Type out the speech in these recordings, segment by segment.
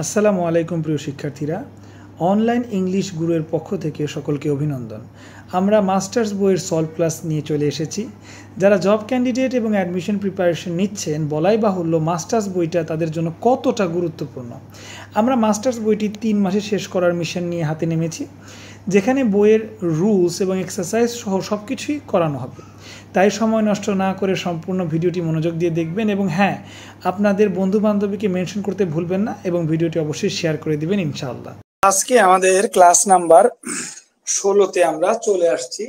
আসসালামু আলাইকুম প্রিয় শিক্ষার্থীরা, অনলাইন ইংলিশ গুরুর পক্ষ থেকে সকলকে অভিনন্দন। আমরা মাস্টার্স বইয়ের সলভ ক্লাস নিয়ে চলে এসেছি। যারা জব ক্যান্ডিডেট এবং অ্যাডমিশন প্রিপারেশন নিচ্ছেন, বলাই বাহুল্য মাস্টার্স বইটা তাদের জন্য কতটা গুরুত্বপূর্ণ। আমরা মাস্টার্স বইটি 3 মাসে শেষ করার মিশন নিয়ে হাতে নেমেছি, যেখানে বইয়ের রুলস এবং এক্সারসাইজ সহ সব কিছুই করানো হবে। তাই সময় নষ্ট না করে সম্পূর্ণ ভিডিওটি মনোযোগ দিয়ে দেখবেন এবং হ্যাঁ, আপনাদের বন্ধু বান্ধবীকে মেনশন করতে ভুলবেন না এবং ভিডিওটি অবশ্যই শেয়ার করে দিবেন ইনশাআল্লাহ। আজকে আমাদের ক্লাস নাম্বার 16তে আমরা চলে আসছি।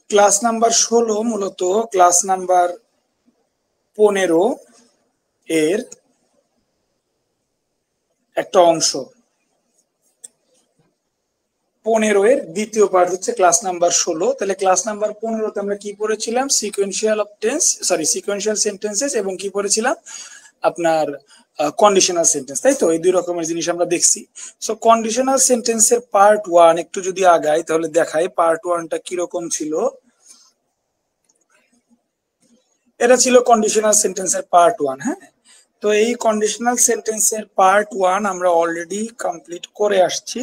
ক্লাস নাম্বার 16 মূলত ক্লাস নাম্বার 15 এর একটা অংশ। 15 এর দ্বিতীয় পার্ট হচ্ছে ক্লাস নাম্বার 16। তাহলে ক্লাস নাম্বার 15তে আমরা কি পড়েছিলাম? সিকোয়েন্সিয়াল সেন্টেন্সেস এবং কি পড়েছিলাম? আপনার কন্ডিশনাল সেন্টেন্স, তাই তো? এই দুই রকমের জিনিস আমরা দেখছি। সো কন্ডিশনাল সেন্টেন্সের পার্ট 1 একটু যদি আগাই তাহলে দেখাই পার্ট 1টা কিরকম ছিল। এটা ছিল কন্ডিশনাল সেন্টেন্সের পার্ট 1। হ্যাঁ, তো এই কন্ডিশনাল সেন্টেন্সের পার্ট 1 আমরা অলরেডি কমপ্লিট করে আসছি।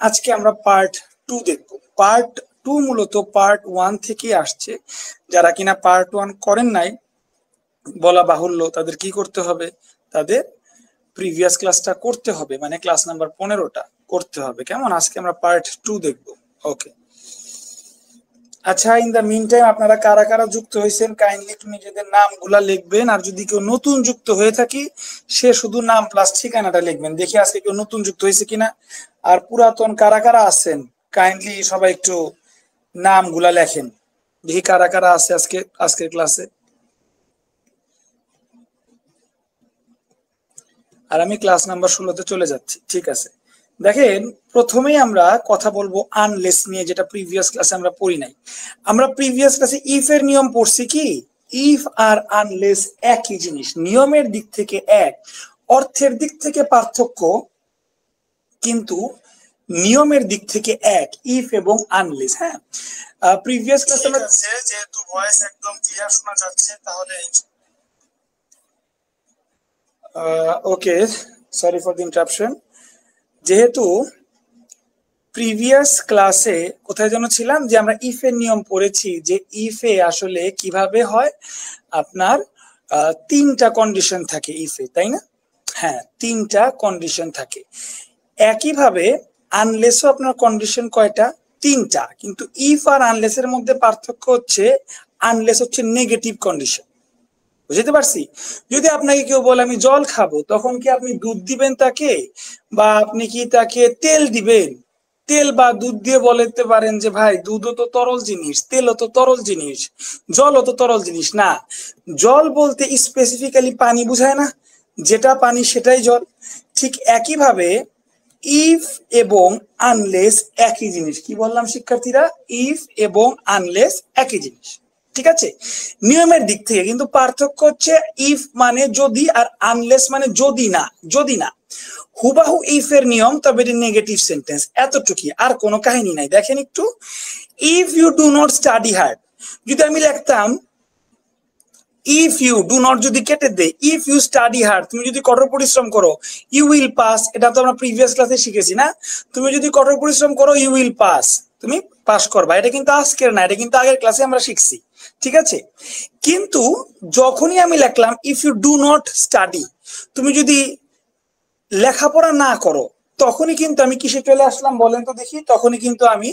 আজকে আমরা পার্ট 2 দেখব। পার্ট 2 মূলত পার্ট 1 থেকে আসছে। যারা কিনা পার্ট 1 করেন নাই, বলা বাহুল্য তাদের কি করতে হবে? তাদের প্রিভিয়াস ক্লাসটা করতে হবে, মানে ক্লাস নাম্বার 15টা করতে হবে। কেমন? আজকে আমরা পার্ট 2 দেখব। ওকে, আচ্ছা, ইন দা মিন টাইম আপনারা কারা কারা যুক্ত হয়েছেন কাইন্ডলি একটু নিজেদের নামগুলা লিখবেন। আর যদি কেউ নতুন যুক্ত হয়ে থাকি, সে শুধু নাম প্লাস ঠিকানাটা লিখবেন। দেখি আজকে কেউ নতুন যুক্ত হয়েছে কিনা। আর পুরাতন কারা কারা আছেন কাইন্ডলি সবাই একটু নামগুলা লেখেন। দেখি কারা কারা আছে আজকের ক্লাসে। আর আমি ক্লাস নাম্বার 16তে চলে যাচ্ছি। ঠিক আছে, দেখেন প্রথমেই আমরা কথা বলবো আনলেস নিয়ে, যেটা প্রিভিয়াস ক্লাসে আমরা পড়ি নাই। আমরা প্রিভিয়াস ক্লাসে ইফ এর নিয়ম পড়ছি কি? ইফ আর আনলেস একই জিনিস, নিয়মের দিক থেকে এক, অর্থের দিক থেকে পার্থক্য, কিন্তু নিয়মের দিক থেকে এক, ইফ এবং আনলেস। হ্যাঁ, প্রিভিয়াস ক্লাসে আমরা যেহেতু ভয়েস একদম ক্লিয়ার শোনা যাচ্ছে, তাহলে ওকে, সরি ফর দ্য ইন্টারাপশন। যেহেতু প্রিভিয়াস ক্লাসে কোথায় যেন ছিলাম, যে আমরা ইফ এর নিয়ম পড়েছি, যে ইফে আসলে কিভাবে হয়, আপনার 3টা কন্ডিশন থাকে ইফে, তাই না? হ্যাঁ, 3টা কন্ডিশন থাকে। একইভাবে আনলেসও আপনার কন্ডিশন কয়টা? 3টা। কিন্তু ইফ আর আনলেসের মধ্যে পার্থক্য হচ্ছে, আনলেস হচ্ছে নেগেটিভ কন্ডিশন। বুঝতে পারছি? যদি আপনাকে কেউ বলে আমি জল খাবো, তখন কি আপনি দুধ দিবেন তাকে, বা আপনি কি তাকে তেল দিবেন? তেল বা দুধ দিয়ে বলতে পারেন যে ভাই দুধও তো তরল জিনিস, তেলও তো তরল জিনিস, জলও তো তরল জিনিস। না, জল বলতে স্পেসিফিক্যালি পানি বুঝায় না, যেটা পানি সেটাই জল। ঠিক একইভাবে ইফ এবং আনলেস একই জিনিস। কি বললাম শিক্ষার্থীরা? ইফ এবং আনলেস একই জিনিস। ঠিক আছে, নিয়মের দিক থেকে কিন্তু পার্থক্য হচ্ছে, ইফ মানে যদি আর আনলেস মানে যদি না। যদি না হুবাহু ইফ এর নিয়ম, তবে এটি নেগেটিভ সেন্টেন্স, এতটুকুই, আর কোনো কাহিনী নাই। দেখেন একটু, if you do not study hard, যদি আমি লিখতাম ইফ ইউ ডু নট, যদি কেটে দেই ইফ ইউ স্টাডি হার্ড, তুমি যদি কঠোর পরিশ্রম করো, ইউ উইল পাস। এটা তো আমরা প্রিভিয়াস ক্লাসে শিখেছি না? তুমি যদি কঠোর পরিশ্রম করো, ইউ উইল পাস, তুমি পাস করবা। এটা কিন্তু আজকের না, এটা কিন্তু আগের ক্লাসে আমরা শিখছি। ঠিক আছে, কিন্তু যখনই আমি লিখলাম if you do not study, তুমি যদি লেখাপড়া না করো, তখনই কিন্তু আমি কিসে চলে আসলাম বলেন তো দেখি? তখনই কিন্তু আমি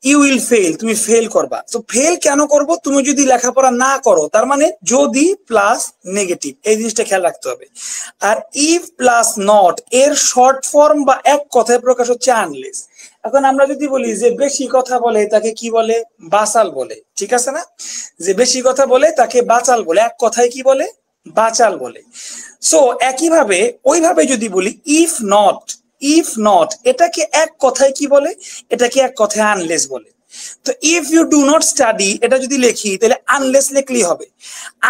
ইউ উইল ফেল, তুমি ফেল করবা। তো ফেল কেন করব? তুমি যদি লেখাপড়া না করো, তার মানে যদি প্লাস নেগেটিভ, এই জিনিসটা খেয়াল রাখতে হবে। আর ইফ প্লাস নট এর শর্ট ফর্ম বা এক কথায় প্রকাশ হচ্ছে আনলেস। এখন আমরা যদি বলি যে বেশি কথা বলে তাকে কি বলে? বাচাল বলে। ঠিক আছে না? যে বেশি কথা বলে তাকে বাচাল বলে, এক কথায় কি বলে? বাচাল বলে। সো একইভাবে ওইভাবে যদি বলি ইফ নট, ইফ নট এটাকে এক কথায় কি বলে? এটাকে এক কথায় আনলেস বলে। তো if you do not study এটা যদি লিখি, তাহলে আনলেস লিখলেই হবে।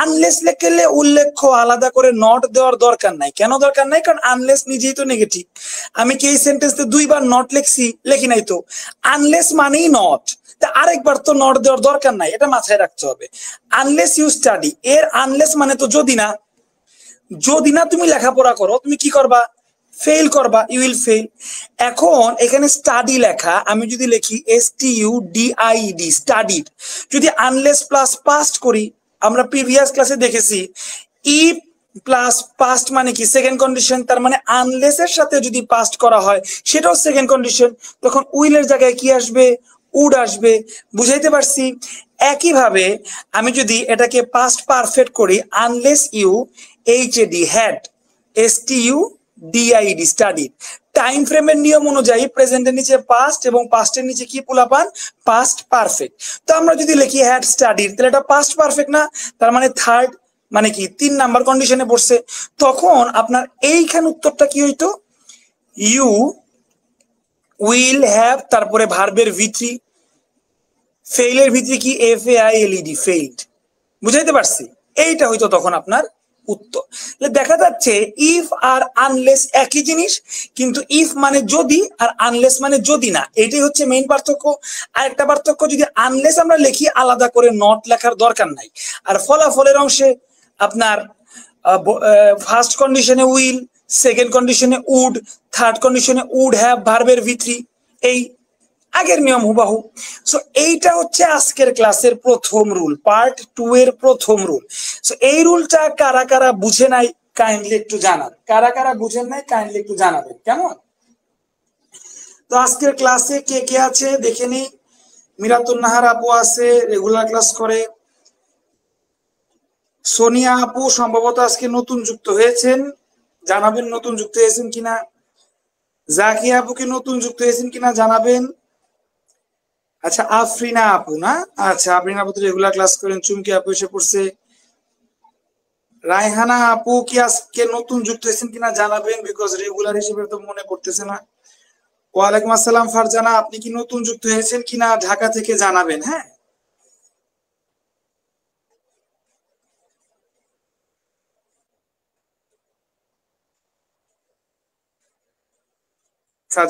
আনলেস লিখলে উল্লেখ্য আলাদা করে নট দেওয়ার দরকার নাই। কেন দরকার নাই? কারণ আনলেস নিজেই তো নেগেটিভ। আমি কি এই সেন্টেন্সে 2বার নট লিখছি? লিখি নাই তো। আনলেস মানেই নট, তা আরেকবার তো নট দেওয়ার দরকার নাই, এটা মাথায় রাখতে হবে। আনলেস ইউ স্টাডি, এর আনলেস মানে তো যদি না, যদি না তুমি লেখাপড়া করো তুমি কি করবা, ফেল করবা, ইউ উইল ফেল। এখন এখানে স্টাডি লেখা, আমি যদি লিখি STUDIED স্টাডিড, যদি আনলেস প্লাস পাস্ট করি, আমরা প্রিভিয়াস ক্লাসে দেখেছি ইফ প্লাস পাস্ট মানে কি সেকেন্ড কন্ডিশন, তার মানে আনলেস এর সাথে যদি পাস্ট করা হয় সেটাও সেকেন্ড কন্ডিশন, তখন উইলের জায়গায় কি আসবে, উড আসবে। বুঝাইতে পারছি? একইভাবে আমি যদি এটাকে পাস্ট পারফেক্ট করি, unless you HAD had STUDIED studied, time ফ্রেমের নিয়ম অনুযায়ী প্রেজেন্টের নিচে পাস্ট এবং পাস্টের নিচে কি পোলাপান, পাস্ট পারফেক্ট। তো আমরা যদি লিখি হ্যাড স্টাডিড, তাহলে এটা পাস্ট পারফেক্ট না, তার মানে থার্ড মানে কি 3 নাম্বার কন্ডিশনে পড়ছে। তখন আপনার এইখানে উত্তরটা কি হইতো, ইউ উইল হ্যাভ, তারপরে ভার্বের V3, ফেইলের ভিতরে কি FAILED ফেইলড। বুঝাইতে পারছি? এইটা হইতো তখন আপনার উত্তর। দেখা যাচ্ছে ইফ আর আনলেস একই জিনিস, কিন্তু ইফ মানে যদি আর আনলেস মানে যদি না, এটাই হচ্ছে মেইন পার্থক্য। আরেকটা পার্থক্য, যদি আনলেস আমরা লিখি আলাদা করে নট লেখার দরকার নাই, আর ফলাফলের অংশে আপনার ফার্স্ট কন্ডিশনে উইল, সেকেন্ড কন্ডিশনে উড, থার্ড কন্ডিশনে উড হ্যাভ, ভার্বের V3, এই আগের নিয়ম হুবাহু। সো এইটা হচ্ছে আজকের ক্লাসের প্রথম রুল, পার্ট 2 এর প্রথম রুল। সো এই রুলটা কারা কারা বুঝে নাই কাইন্ডলি একটু জানান, কারা কারা বুঝেন নাই কাইন্ডলি একটু জানাবেন, কেমন? তো আজকের ক্লাসে কে কে আছে দেখে নেই। মিরাতুন নাহার আপু আছে, রেগুলার ক্লাস করে। সোনিয়া আপু সম্ভবত আজকে নতুন যুক্ত হয়েছেন, জানাবেন নতুন যুক্ত হয়েছেন কিনা। জাকিয়া আপু কি নতুন যুক্ত হয়েছেন কিনা জানাবেন। আচ্ছা আফরিনা আপু না, আচ্ছা আফরিনা আপু তো রেগুলার ক্লাস করেন। চুমকি আপু এসে পড়ছে। রায়হানা আপু কি আজকে নতুন যুক্ত হয়েছেন কিনা জানাবেন, বিকজ রেগুলার হিসেবে তো মনে পড়তেছে না। ওয়ালাইকুম আসসালাম ফারজানা, আপনি কি নতুন যুক্ত হয়েছেন কিনা ঢাকা থেকে জানাবেন। হ্যাঁ,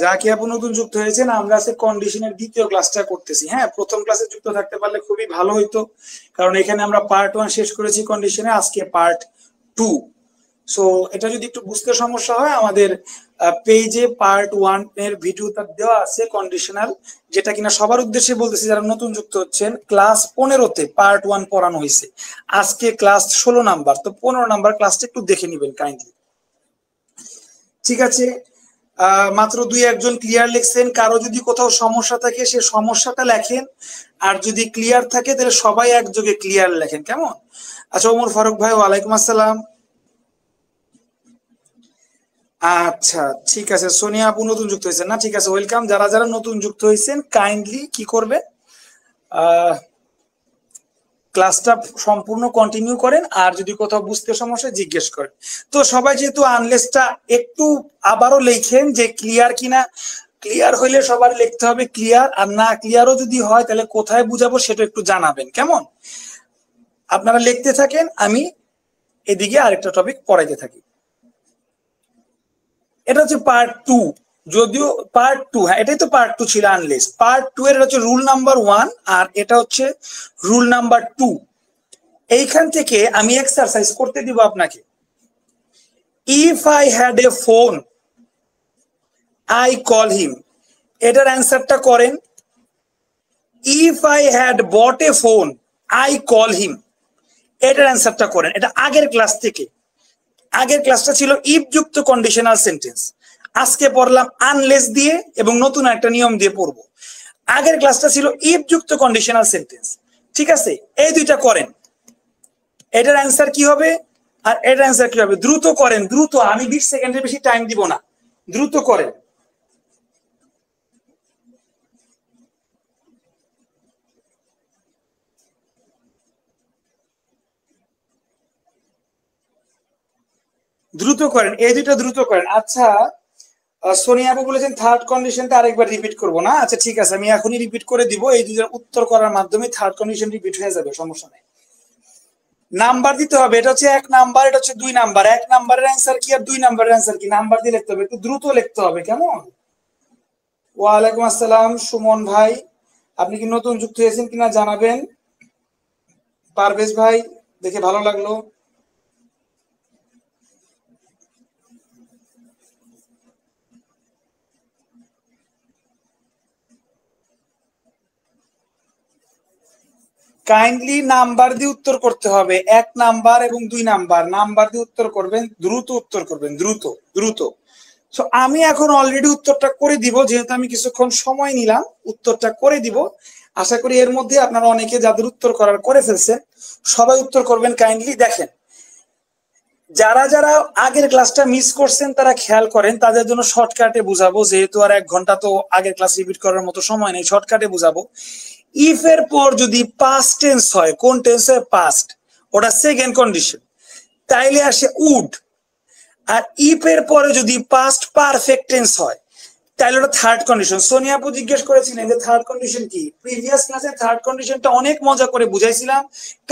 জাকি আপু নতুন যুক্ত হয়েছেন। আমরা আজকে কন্ডিশনের দ্বিতীয় ক্লাসটা করতেছি। হ্যাঁ, প্রথম ক্লাসে যুক্ত থাকতে পারলে খুবই ভালো হইতো, কারণ এখানে আমরা পার্ট 1 শেষ করেছি কন্ডিশনে, আজকে পার্ট 2। সো এটা যদি একটু বুঝতে সমস্যা হয়, আমাদের পেজে পার্ট 1 এর ভিডিওটা দেওয়া আছে কন্ডিশনাল, যেটা কিনা সবার উদ্দেশ্যে বলতেছি যারা নতুন যুক্ত হচ্ছেন। ক্লাস 15তে পার্ট 1 পড়ানো হয়েছে, আজকে ক্লাস 16 নাম্বার, তো 15 নাম্বার ক্লাসটা একটু দেখে নিবেন কাইন্ডলি। ঠিক আছে, মাত্র 2-1 জন ক্লিয়ার লিখছেন। কারো যদি কোথাও সমস্যা থাকে সে সমস্যাটা লেখেন, আর যদি ক্লিয়ার থাকে তাহলে সবাই একযোগে ক্লিয়ার লেখেন, কেমন? আচ্ছা ওমর ফারুক ভাই, ওয়ালাইকুম আসসালাম। আচ্ছা ঠিক আছে, সোনিয়া আপু নতুন যুক্ত হয়েছেন না, ঠিক আছে ওয়েলকাম। যারা যারা নতুন যুক্ত হয়েছেন কাইন্ডলি কি করবেন, ক্লাসটা সম্পূর্ণ কন্টিনিউ করেন, আর যদি কোথাও বুঝতে সমস্যা জিজ্ঞেস করেন। তো সবাই যেহেতু আনলেসটা একটু আবারও লেখেন যে ক্লিয়ার কিনা, ক্লিয়ার হইলে সবার লিখতে হবে ক্লিয়ার, আর না ক্লিয়ারও যদি হয় তাহলে কোথায় বুঝাবো সেটা একটু জানাবেন, কেমন? আপনারা লিখতে থাকেন, আমি এদিকে আরেকটা টপিক পড়াইতে থাকি। এটা হচ্ছে পার্ট 2, যদিও পার্ট 2, হ্যাঁ এটাই তো পার্ট 2 ছিল আনলেস। পার্ট 2 এর হচ্ছে রুল নাম্বার 1, আর এটা হচ্ছে রুল নাম্বার 2। এইখান থেকে আমি এক্সারসাইজ করতে দিব আপনাকে। If I had a phone I call him, এটার অ্যান্সারটা করেন। If I had bought a phone I call him, এটার অ্যান্সারটা করেন। এটা আগের ক্লাস থেকে, আগের ক্লাসটা ছিল ইফ যুক্ত কন্ডিশনাল সেন্টেন্স, আজকে পড়লাম আনলেস দিয়ে এবং নতুন একটা নিয়ম দিয়ে পড়বো। আগের ক্লাসটা ছিল ইফ যুক্ত কন্ডিশনাল সেন্টেন্স, ঠিক আছে? এই দুইটা করেন, এটার অ্যান্সার কি হবে আর এটার অ্যান্সার কি হবে, দ্রুত করেন, দ্রুত, আমি 20 সেকেন্ডের বেশি টাইম দিব না, দ্রুত করেন। দ্রুত করেন, এই দুইটা দ্রুত করেন। আচ্ছা সোনিয়া আপু বলেছেন থার্ড কন্ডিশনটা আরেকবার রিপিট করবো না, আচ্ছা ঠিক আছে আমি এখনই রিপিট করে দিব, এই দুইটার উত্তর করার মাধ্যমে থার্ড কন্ডিশন রিপিট হয়ে যাবে, সমস্যা নেই। নাম্বার দিতে হবে, এটা হচ্ছে 1 নাম্বার, এটা হচ্ছে 2 নাম্বার। 1 নাম্বারের অ্যান্সার কি আর 2 নাম্বারের অ্যান্সার কি, নাম্বার দিয়ে লিখতে হবে, একটু দ্রুত লিখতে হবে, কেমন? ওয়ালাইকুম আসসালাম সুমন ভাই, আপনি কি নতুন যুক্ত হয়েছেন কিনা জানাবেন। পারভেজ ভাই, দেখে ভালো লাগলো। কাইন্ডলি নাম্বার দিয়ে উত্তর করতে হবে, 1 নাম্বার এবং 2 নাম্বার নাম্বার দিয়ে উত্তর করবেন, দ্রুত উত্তর করবেন, দ্রুত দ্রুত। সো আমি এখন অলরেডি উত্তরটা করে দিব, যেহেতু আমি কিছুক্ষণ সময় নিলাম উত্তরটা করে দিব। আশা করি এর মধ্যে আপনারা অনেকে যাদের উত্তর করার করে ফেলছেন সবাই উত্তর করবেন। কাইন্ডলি দেখেন, যারা যারা আগের ক্লাসটা মিস করছেন তারা খেয়াল করেন, তাদের জন্য শর্টকাটে বুঝাবো, যেহেতু আর 1 ঘন্টা তো আগের ক্লাস রিপিট করার মতো সময় নেই, শর্টকাটে বুঝাবো। ইফ এর পর যদি পাস্ট টেন্স হয়, কোন টেন্স হয়? পাস্ট, ওটা সেকেন্ড কন্ডিশন, তাইলে আসে উড। আর ইফ এর পরে যদি পাস্ট পারফেক্ট টেন্স হয় তাহলে ওটা থার্ড কন্ডিশন। সোনিয়া আপু জিজ্ঞেস করেছিলেন যে থার্ড কন্ডিশন কি। প্রিভিয়াস ক্লাসে থার্ড কন্ডিশনটা অনেক মজা করে বুঝাইছিলাম,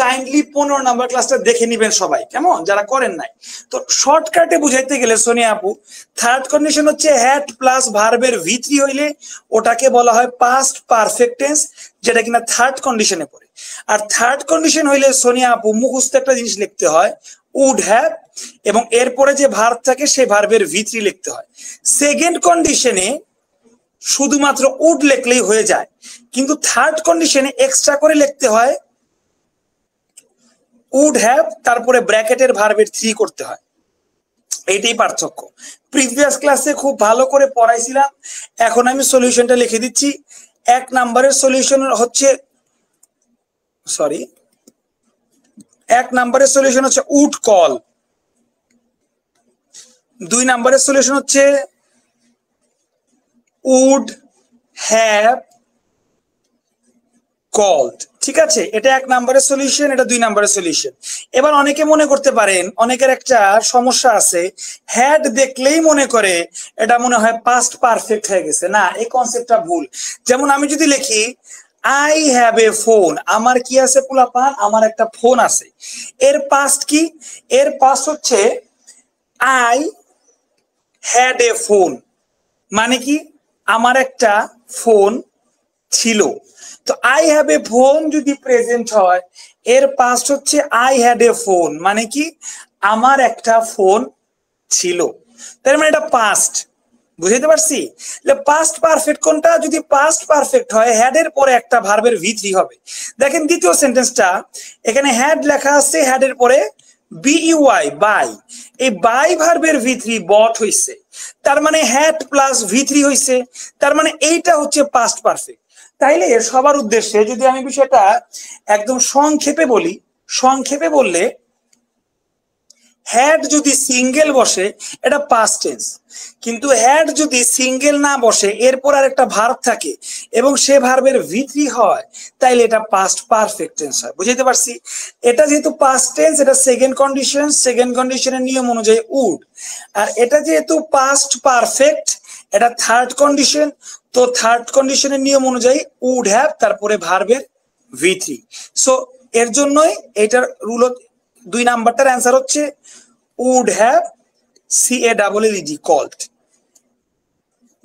কাইন্ডলি 15 নাম্বার ক্লাসটা দেখে নিবেন সবাই, কেমন, যারা করেন নাই। তো শর্টকাটে বুঝাইতে গেলে সোনিয়া আপু, থার্ড কন্ডিশন হচ্ছে হ্যাড প্লাস ভার্বের ভি3 হইলে ওটাকে বলা হয় পাস্ট পারফেক্ট টেন্স, যেটা কিনা থার্ড কন্ডিশনে পড়ে। আর থার্ড কন্ডিশন হইলে সোনিয়া আপু মুখস্থ একটা জিনিস লিখতে হয়, উড হ্যাভ, এবং এরপরে যে ভার্ব থাকে সেই ভার্বের ভি3 লিখতে হয়। সেকেন্ড কন্ডিশনে শুধুমাত্র উড লিখলেই হয়ে যায়, কিন্তু থার্ড কন্ডিশনে এক্সট্রা করে লিখতে হয় উড হ্যাভ, তারপরে ব্র্যাকেটের ভার্বের 3 করতে হয়। এইটাই পার্থক্য। প্রিভিয়াস ক্লাসে খুব ভালো করে পড়াইছিলাম, এখন আমি সলিউশনটা লিখে দিচ্ছি। 1 নাম্বারের সলিউশন হচ্ছে, সরি, 1 নাম্বারের সলিউশন হচ্ছে উড কল। 2 নাম্বারের সলিউশন হচ্ছে উড হ্যাভ কল্ড। ঠিক আছে, এটা 1 নাম্বারের সলিউশন, এটা 2 নাম্বারের সলিউশন। এবার অনেকে মনে করতে পারেন, অনেকের একটা সমস্যা আছে, হ্যাড দেখলেই মনে করে এটা মনে হয় পাস্ট পারফেক্ট হয়ে গেছে। না, এই কনসেপ্টটা ভুল। যেমন আমি যদি লিখি আই হ্যাভ এ ফোন, আমার কি আছে পোলাপান? আমার একটা ফোন আছে। এর পাস্ট কি? এর পাস্ট হচ্ছে আই হ্যাড এ ফোন, মানে কি আমার একটা ফোন ছিল। তো আই হ্যাভ এ ফোন যদি প্রেজেন্ট হয়, এর পাস্ট হচ্ছে আই হ্যাড এ ফোন, মানে কি আমার একটা ফোন ছিল। তার মানে এটা পাস্ট, বুঝতে পারছি? পাস্ট পারফেক্ট কোনটা? যদি পাস্ট পারফেক্ট হয় হ্যাড এর পরে একটা ভার্বের ভি3 হবে। দেখেন দ্বিতীয় সেন্টেন্সটা, এখানে হ্যাড লেখা আছে, হ্যাড এর পরে বিইউআই, বাই। এই বাই ভার্বের ভি3 বট হইছে, তার মানে হ্যাড প্লাস ভি3 হইছে, তার মানে এইটা হচ্ছে পাস্ট পারফেক্ট। তাইলে সবার উদ্দেশ্যে যদি আমি বিষয়টা একদম সংক্ষেপে বলি, সংক্ষেপে বললে হ্যাড যদি সিঙ্গেল বসে এটা পাস্ট টেন্স, কিন্তু হ্যাড যদি সিঙ্গেল না বসে এরপর আর একটা ভার্ব থাকে এবং সে ভার্বের ভি3 হয়, তাইলে এটা পাস্ট পারফেক্ট টেন্স হয়। বুঝতে পারছি? এটা যেহেতু পাস্ট টেন্স, এটা সেকেন্ড কন্ডিশন, সেকেন্ড কন্ডিশনের নিয়ম অনুযায়ী উড। আর এটা যেহেতু পাস্ট পারফেক্ট, এটা থার্ড কন্ডিশন, তো থার্ড কন্ডিশনের নিয়ম অনুযায়ী উড হ্যাভ, তারপরে ভার্বের ভি3। সো এর জন্যই এটার রুল, 2 নাম্বারটার অ্যান্সার হচ্ছে উড হ্যাভ CALLED কল্ড।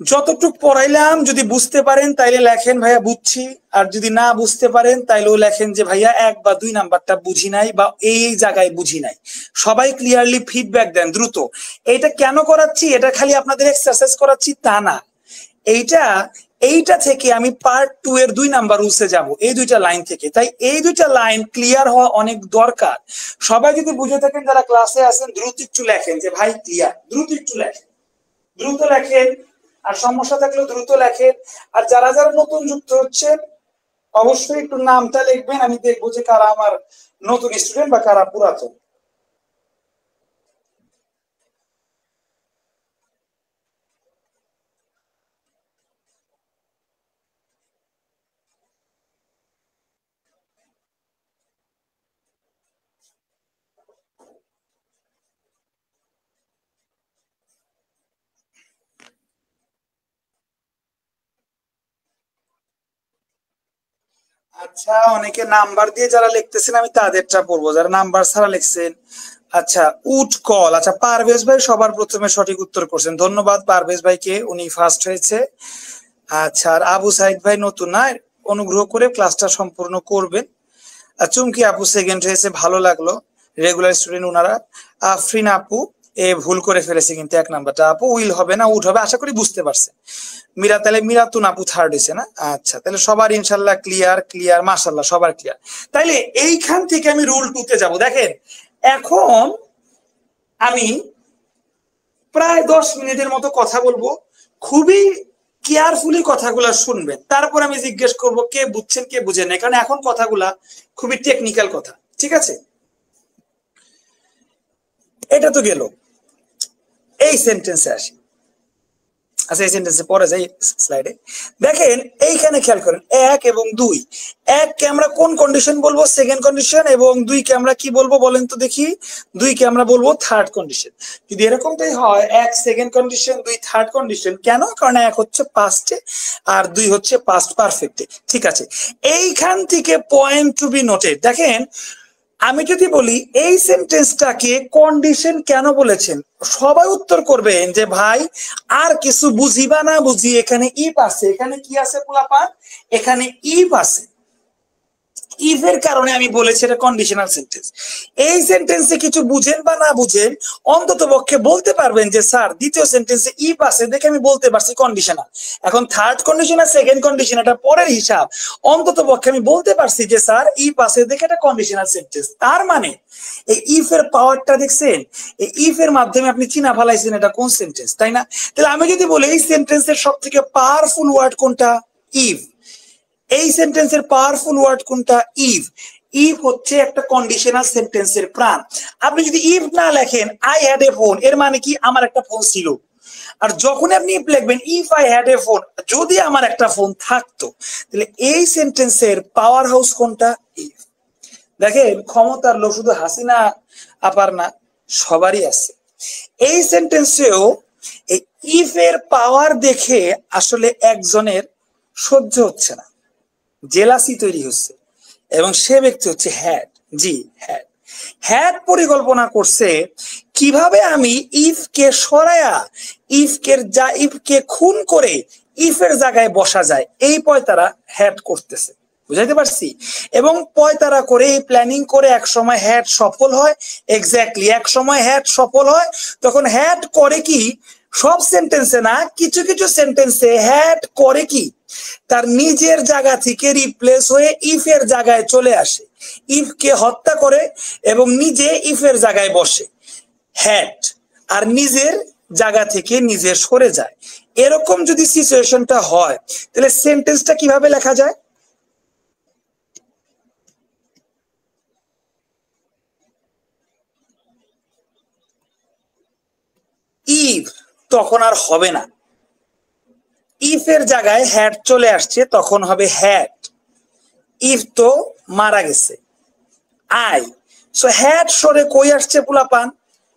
যতটুক পড়াইলাম যদি বুঝতে পারেন তাইলে লেখেন ভাইয়া বুঝছি, আর যদি না বুঝতে পারেন তাইলেও লেখেন যে ভাইয়া 1 বা 2 নাম্বারটা বুঝি নাই বা এই জায়গায় বুঝি নাই। সবাই ক্লিয়ারলি ফিডব্যাক দেন দ্রুত। এইটা কেন করাচ্ছি? এটা খালি আপনাদের এক্সারসাইজ করাচ্ছি তা না, এইটা থেকে আমি পার্ট 2 এর 2 নাম্বার রুলসে যাব, এই 2টা লাইন থেকে। তাই এই 2টা লাইন ক্লিয়ার হওয়া অনেক দরকার। সবাই যদি বুঝে থাকেন, যারা ক্লাসে আছেন দ্রুত একটু লেখেন যে ভাই ক্লিয়ার, দ্রুত একটু লেখেন, দ্রুত লেখেন। আর সমস্যা থাকলেও দ্রুত লেখেন। আর যারা যারা নতুন যুক্ত হচ্ছেন অবশ্যই একটু নামটা লিখবেন, আমি দেখবো যে কারা আমার নতুন স্টুডেন্ট বা কারা পুরাতন। আচ্ছা, অনেকে নাম্বার দিয়ে যারা লিখতেছেন আমি তাদেরটা পড়বো, যারা নাম্বার ছাড়া লিখছেন। আচ্ছা, উড কল। আচ্ছা, পারভেজ ভাই সবার প্রথমে সঠিক উত্তর করছেন, ধন্যবাদ পারভেজ ভাইকে, উনি ফার্স্ট হয়েছে। আচ্ছা, আর আবু সাইদ ভাই নতুন না, অনুগ্রহ করে ক্লাসটা সম্পূর্ণ করবেন। চুমকি আপু সেকেন্ড হয়েছে, ভালো লাগলো, রেগুলার স্টুডেন্ট ওনারা। আফরিন আপু ভুল করে ফেলেছে কিন্তু এক নাম্বারটা আপু, উইল হবে না উড হবে, আশা করি বুঝতে পারছেন। মীরা, তাহলে মীরাতুন আপু থার্ড হয়েছে না? আচ্ছা, তাহলে সবার ইনশাল্লাহ ক্লিয়ার, ক্লিয়ার, মাশাল্লাহ সবার ক্লিয়ার। তাইলে এইখান থেকে আমি রুল 2 তে যাব। দেখেন এখন আমি প্রায় 10 মিনিটের মতো কথা বলবো, খুবই কেয়ারফুলি কথাগুলা শুনবেন, তারপর আমি জিজ্ঞেস করব কে বুঝছেন কে বুঝেন না, কারণ এখন কথাগুলা খুবই টেকনিক্যাল কথা, ঠিক আছে? এটা তো গেল। এই সেন্টেন্সে আসি। আচ্ছা, এই সেন্টেন্সে পরে যাই স্লাইডে। দেখেন এইখানে খেয়াল করেন 1 এবং 2, 1 কে আমরা কোন কন্ডিশন বলবো? Second condition. এবং 2 কে আমরা কি বলবো বলেন তো দেখি? 2 কে আমরা বলবো থার্ড কন্ডিশন। যদি এরকমটাই হয় 1 সেকেন্ড কন্ডিশন, 2 থার্ড কন্ডিশন, কেন? কারণ 1 হচ্ছে পাস্টে আর 2 হচ্ছে পাস্ট পারফেক্টে, ঠিক আছে? এইখান থেকে পয়েন্ট টু বি নোটেড। দেখেন আমি যদি বলি এই সেন্টেন্সটাকে কন্ডিশন কেন বলেছেন, সবাই উত্তর করবেন যে ভাই আর কিছু বুঝি বা না বুঝি এখানে ইফ আছে। এখানে কি আছে পোলাপান? এখানে ইফ আছে। ইফের কারণে আমি বলেছি এটা কন্ডিশনাল সেন্টেন্স। এই সেন্টেন্সে কিছু বুঝেন বা না বুঝেন, অন্তত পক্ষে বলতে পারবেন যে স্যার দ্বিতীয় সেন্টেন্সে ইফ আছে দেখে আমি বলতে পারছি কন্ডিশনাল। এখন থার্ড কন্ডিশন আর সেকেন্ড কন্ডিশন এটা পরের হিসাব, অন্তত পক্ষে আমি বলতে পারছি যে স্যার ইফ আছে দেখে এটা কন্ডিশনাল সেন্টেন্স। তার মানে এই ইফ এর পাওয়ারটা দেখছেন? এই ইফ এর মাধ্যমে আপনি চিনা ফেলাইছেন এটা কোন সেন্টেন্স, তাই না? তাহলে আমি যদি বলি এই সেন্টেন্সের সব থেকে পাওয়ারফুল ওয়ার্ড কোনটা? ইফ। এই সেন্টেন্সের পাওয়ারফুল ওয়ার্ড কোনটা? ইফ। ইফ হচ্ছে একটা কন্ডিশনাল সেন্টেন্সের প্রাণ। আপনি যদি ইফ না লেখেন আই হ্যাড এ ফোন, এর মানে কি আমার একটা ফোন ছিল। আর যখন আপনি ইফ লিখবেন if I had a phone, যদি আমার একটা ফোন থাকতো, তাহলে এই সেন্টেন্সের পাওয়ার হাউস কোনটা? ইফ। দেখেন ক্ষমতার লোক শুধু হাসিনা আপার না, সবারই আছে। এই সেন্টেন্সেও এই ইফ এর পাওয়ার দেখে আসলে একজনের সহ্য হচ্ছে না, জেলাসি তৈরি হচ্ছে, এবং সে ব্যক্তি হচ্ছে হ্যাড। G had. হ্যাড পরিকল্পনা করছে কিভাবে আমি ইফ কে সরায়া ইফ কে খুন করে ইফের জায়গায় বসা যায়, এই পয়তারা হ্যাড করতেছে। বুঝাইতে পারছি? এবং পয়তারা করে এই প্ল্যানিং করে এক সময় হ্যাড সফল হয়। এক্স্যাক্টলি এক সময় হ্যাড সফল হয়। তখন হ্যাড করে কি, সব সেন্টেন্সে না, কিছু কিছু সেন্টেন্সে হ্যাড করে কি, তার নিজের জায়গা থেকে রিপ্লেস হয়ে ইফের জায়গায় চলে আসে, ইফ কে হত্যা করে এবং নিজে ইফের জায়গায় বসে হ্যাড, আর নিজের জায়গা থেকে নিজে সরে যায়। এরকম যদি সিচুয়েশনটা হয়, তাহলে সেন্টেন্সটা কিভাবে লেখা যায়? ইফ তখন আর হবে না, ইফ এর জায়গায় হ্যাড চলে আসছে, তখন হবে হ্যাড। ইফ তো মারা গেছে, আই, সো হ্যাড সরে কই আসছে পোলাপান?